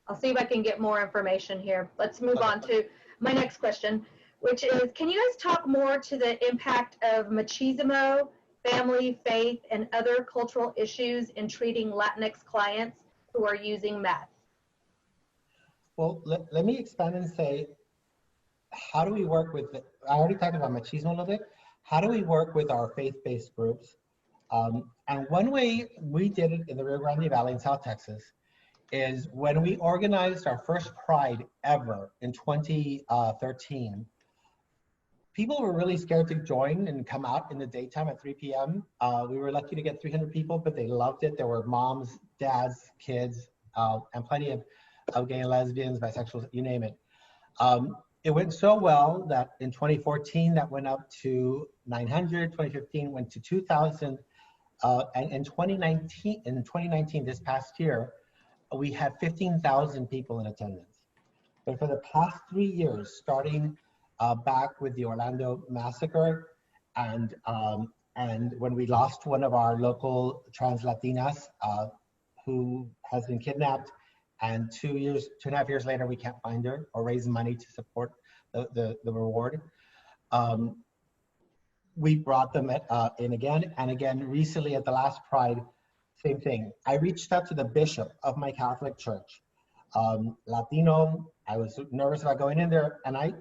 I'll see if I can get more information here. Let's move on to my next question, which is, can you guys talk more to the impact of machismo, family, faith, and other cultural issues in treating Latinx clients who are using meth? Well, let me expand and say, how do we work with, I already talked about machismo a little bit. How do we work with our faith-based groups? And one way we did it in the Rio Grande Valley in South Texas is when we organized our first Pride ever in 2013, people were really scared to join and come out in the daytime at 3 p.m. We were lucky to get 300 people, but they loved it. There were moms, dads, kids, and plenty of gay and lesbians, bisexuals, you name it. It went so well that in 2014, that went up to 900, 2015 went to 2,000. And in 2019, this past year, we had 15,000 people in attendance. But for the past 3 years, starting back with the Orlando massacre, and when we lost one of our local trans Latinas who has been kidnapped, and 2.5 years later, we can't find her or raise money to support the reward. We brought them in again and again. Recently at the last Pride, same thing. I reached out to the bishop of my Catholic church, Latino. I was nervous about going in there, and I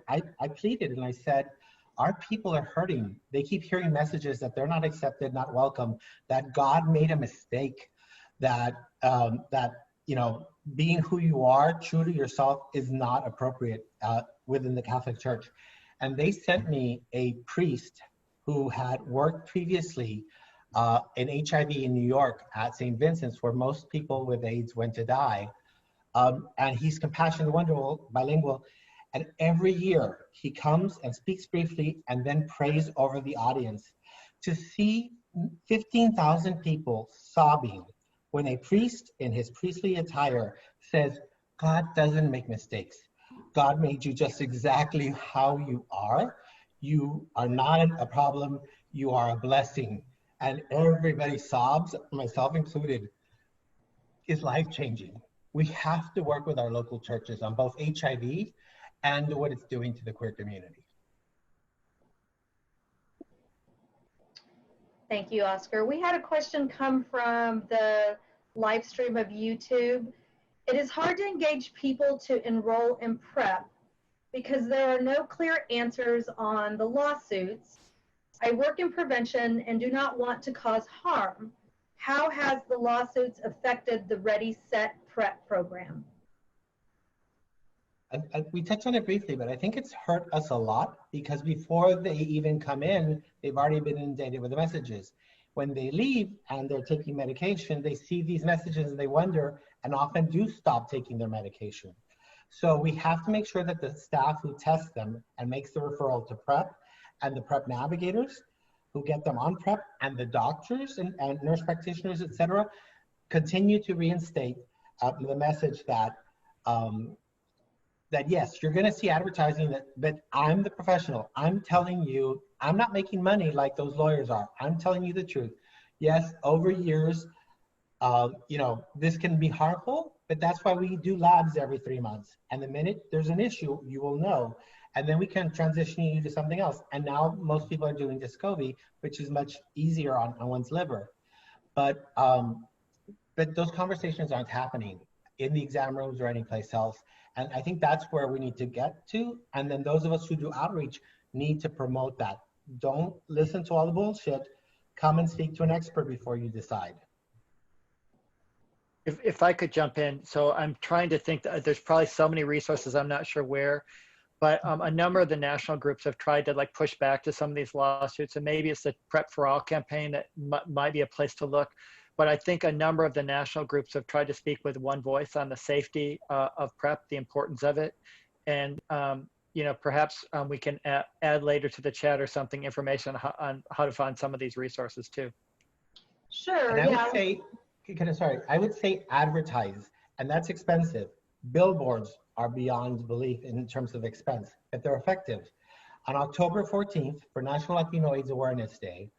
pleaded and I said, our people are hurting. They keep hearing messages that they're not accepted, not welcome, that God made a mistake, that being who you are, true to yourself, is not appropriate within the Catholic Church. And they sent me a priest who had worked previously in HIV in New York at St. Vincent's, where most people with AIDS went to die. And he's compassionate, wonderful, bilingual. And every year he comes and speaks briefly and then prays over the audience. To see 15,000 people sobbing when a priest in his priestly attire says, God doesn't make mistakes. God made you just exactly how you are. You are not a problem, you are a blessing. And everybody sobs, myself included, is life-changing. We have to work with our local churches on both HIV and what it's doing to the queer community. Thank you, Oscar. We had a question come from the live stream of YouTube. It is hard to engage people to enroll in PrEP because there are no clear answers on the lawsuits. I work in prevention and do not want to cause harm. How has the lawsuits affected the Ready, Set, PrEP program? We touched on it briefly, but I think it's hurt us a lot because before they even come in, they've already been inundated with the messages. When they leave and they're taking medication, they see these messages and they wonder, and often do stop taking their medication. So we have to make sure that the staff who tests them and makes the referral to PrEP, and the PrEP navigators who get them on PrEP, and the doctors and nurse practitioners, et cetera, continue to reinstate the message that that yes, you're going to see advertising but I'm the professional. I'm telling you, I'm not making money like those lawyers are. I'm telling you the truth. Yes, over years, this can be harmful, but that's why we do labs every 3 months. And the minute there's an issue, you will know. And then we can transition you to something else. And now most people are doing Descovy, which is much easier on one's liver. But those conversations aren't happening in the exam rooms or anyplace else. And I think that's where we need to get to. And then those of us who do outreach need to promote that. Don't listen to all the bullshit. Come and speak to an expert before you decide. If I could jump in. So I'm trying to think that there's probably so many resources, I'm not sure where, but a number of the national groups have tried to push back to some of these lawsuits, and maybe it's the PrEP for All campaign that might be a place to look. But I think a number of the national groups have tried to speak with one voice on the safety of PrEP, the importance of it. And, perhaps we can add later to the chat or something information on how to find some of these resources too. Sure, and yeah. I would say advertise, and that's expensive. Billboards are beyond belief in terms of expense, but they're effective. On October 14th, for National Latino AIDS Awareness Day,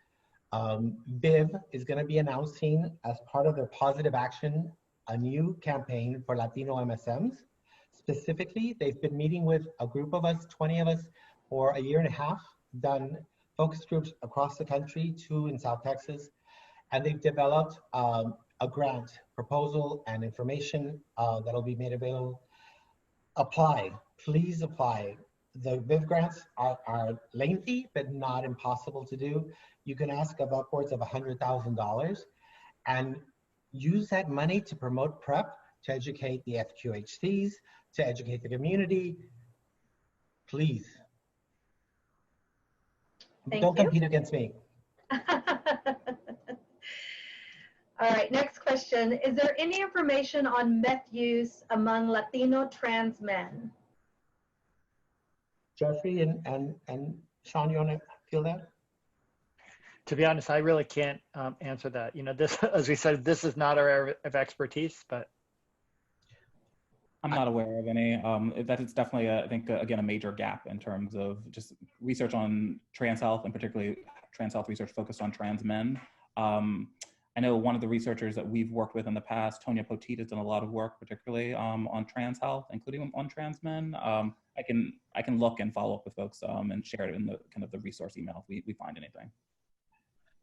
BIV is going to be announcing, as part of their Positive Action, a new campaign for Latino MSMs. Specifically, they've been meeting with a group of us, 20 of us, for a year and a half, done focus groups across the country, 2 in South Texas, and they've developed a grant proposal and information that'll be made available. Apply, please apply. The BIV grants are lengthy, but not impossible to do. You can ask of upwards of $100,000 and use that money to promote PrEP, to educate the FQHCs, to educate the community. Please. Don't compete against me. All right, next question. Is there any information on meth use among Latino trans men? Jeffrey and Sean, you want to feel that? To be honest, I really can't answer that. You know, this, as we said, this is not our area of expertise, but I'm not aware of any. That is definitely, I think, again, a major gap in terms of just research on trans health, and particularly trans health research focused on trans men. I know one of the researchers that we've worked with in the past, Tonya Poteet, has done a lot of work, particularly on trans health, including on trans men. I can look and follow up with folks and share it in the kind of the resource email if we find anything.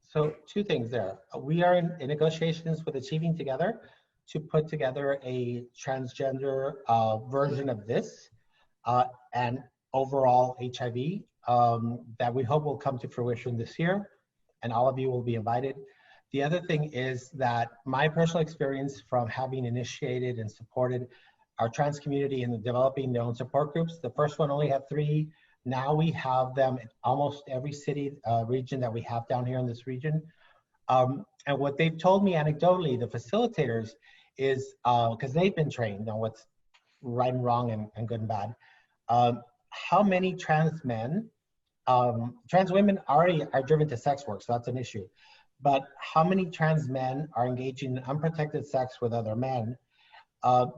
So two things there. We are in negotiations with Achieving Together to put together a transgender version of this and overall HIV that we hope will come to fruition this year, and all of you will be invited. The other thing is that my personal experience from having initiated and supported our trans community in developing their own support groups. The first one only had 3. Now we have them in almost every city, region that we have down here in this region. And what they've told me anecdotally, the facilitators, is because they've been trained on what's right and wrong and good and bad. How many trans men, trans women already are driven to sex work, so that's an issue. But how many trans men are engaging in unprotected sex with other men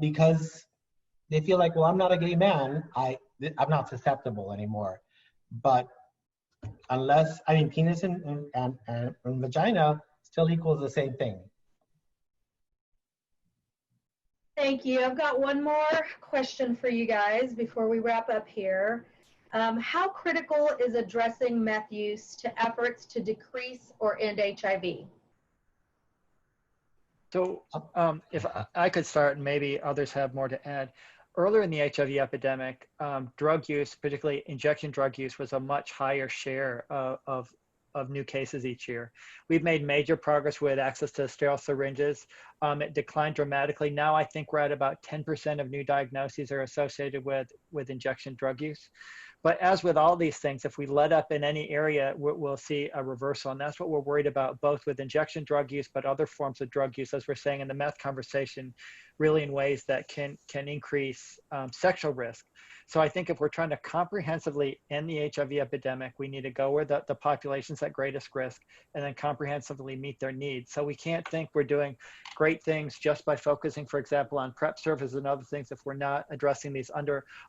because they feel like, well, I'm not a gay man, I'm not susceptible anymore. But unless, I mean, penis and vagina still equals the same thing. Thank you. I've got one more question for you guys before we wrap up here. How critical is addressing meth use to efforts to decrease or end HIV? so if I could start, and maybe others have more to add. Earlier in the HIV epidemic, drug use, particularly injection drug use, was a much higher share of new cases each year. We've made major progress with access to sterile syringes. It declined dramatically. Now I think we're at about 10% of new diagnoses are associated with injection drug use. But as with all these things, if we let up in any area, we'll see a reversal. And that's what we're worried about, both with injection drug use, but other forms of drug use, as we're saying in the meth conversation, really in ways that can increase sexual risk. So I think if we're trying to comprehensively end the HIV epidemic, we need to go where the population's at greatest risk and then comprehensively meet their needs. So we can't think we're doing great things just by focusing, for example, on PrEP services and other things if we're not addressing these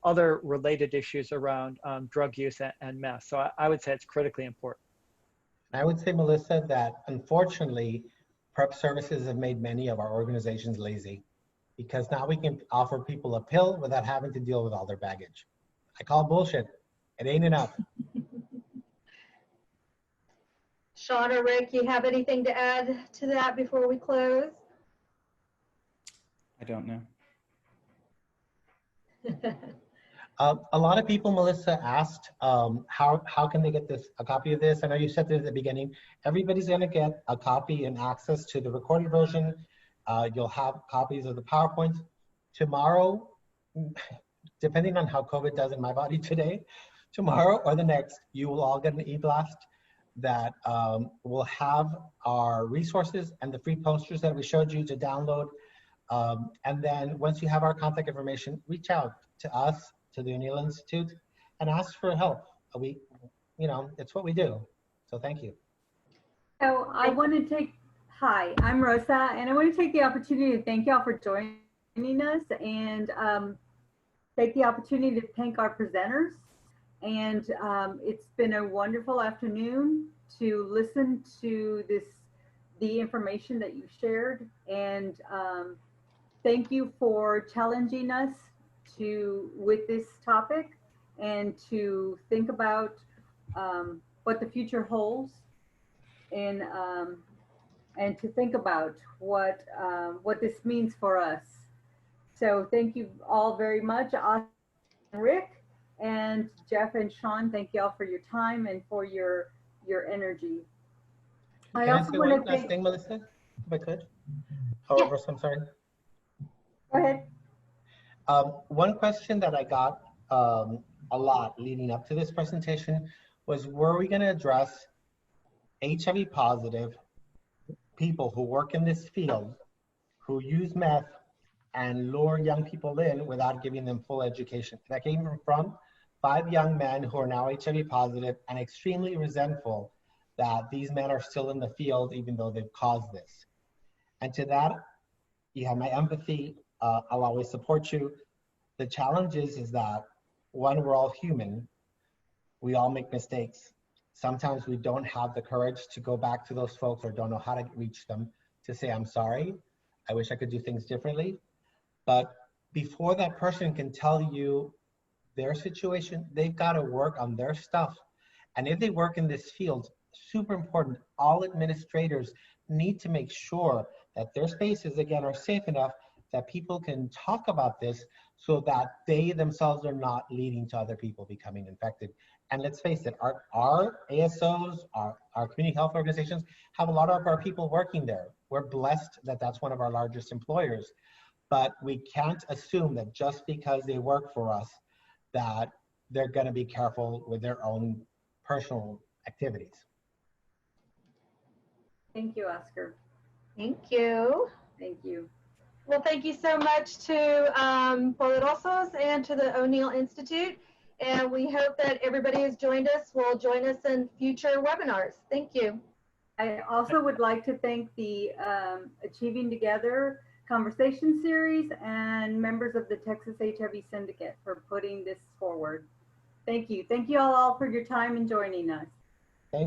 other related issues around drug use and meth. So I would say it's critically important. I would say, Melissa, that unfortunately, PrEP services have made many of our organizations lazy, because now we can offer people a pill without having to deal with all their baggage. I call bullshit. It ain't enough. Sean or Rick, you have anything to add to that before we close? I don't know. A lot of people, Melissa, asked how can they get a copy of this? I know you said this at the beginning. Everybody's going to get a copy and access to the recorded version. You'll have copies of the PowerPoints. Tomorrow, depending on how COVID does in my body today, tomorrow or the next, you will all get an e-blast that will have our resources and the free posters that we showed you to download. And then once you have our contact information, reach out to us, to the O'Neill Institute, and ask for help. It's what we do. So thank you. So I want to hi, I'm Rosa, and I want to take the opportunity to thank y'all for joining us and take the opportunity to thank our presenters. And it's been a wonderful afternoon to listen to the information that you shared. And thank you for challenging us with this topic and to think about what the future holds and to think about what this means for us. So thank you all very much, Austin and Rick, and Jeff and Sean. Thank you all for your time and for your energy. Can I say one last thing, Melissa, if I could? However, I'm sorry. Go ahead. One question that I got a lot leading up to this presentation was, were we going to address HIV positive people who work in this field, who use meth and lure young people in without giving them full education? That came from 5 young men who are now HIV positive and extremely resentful that these men are still in the field even though they've caused this. And to that, you have my empathy. I'll always support you. The challenge is that when we're all human, we all make mistakes. Sometimes we don't have the courage to go back to those folks or don't know how to reach them to say, I'm sorry, I wish I could do things differently. But before that person can tell you their situation, they've got to work on their stuff. And if they work in this field, super important, all administrators need to make sure that their spaces, again, are safe enough that people can talk about this so that they themselves are not leading to other people becoming infected. And let's face it, our ASOs, our community health organizations have a lot of our people working there. We're blessed that that's one of our largest employers, but we can't assume that just because they work for us, that they're gonna be careful with their own personal activities. Thank you, Oscar. Thank you. Thank you. Well, thank you so much to Poderosos and to the O'Neill Institute. And we hope that everybody who's joined us will join us in future webinars. Thank you. I also would like to thank the Achieving Together conversation series and members of the Texas HIV Syndicate for putting this forward. Thank you. Thank you all for your time and joining us.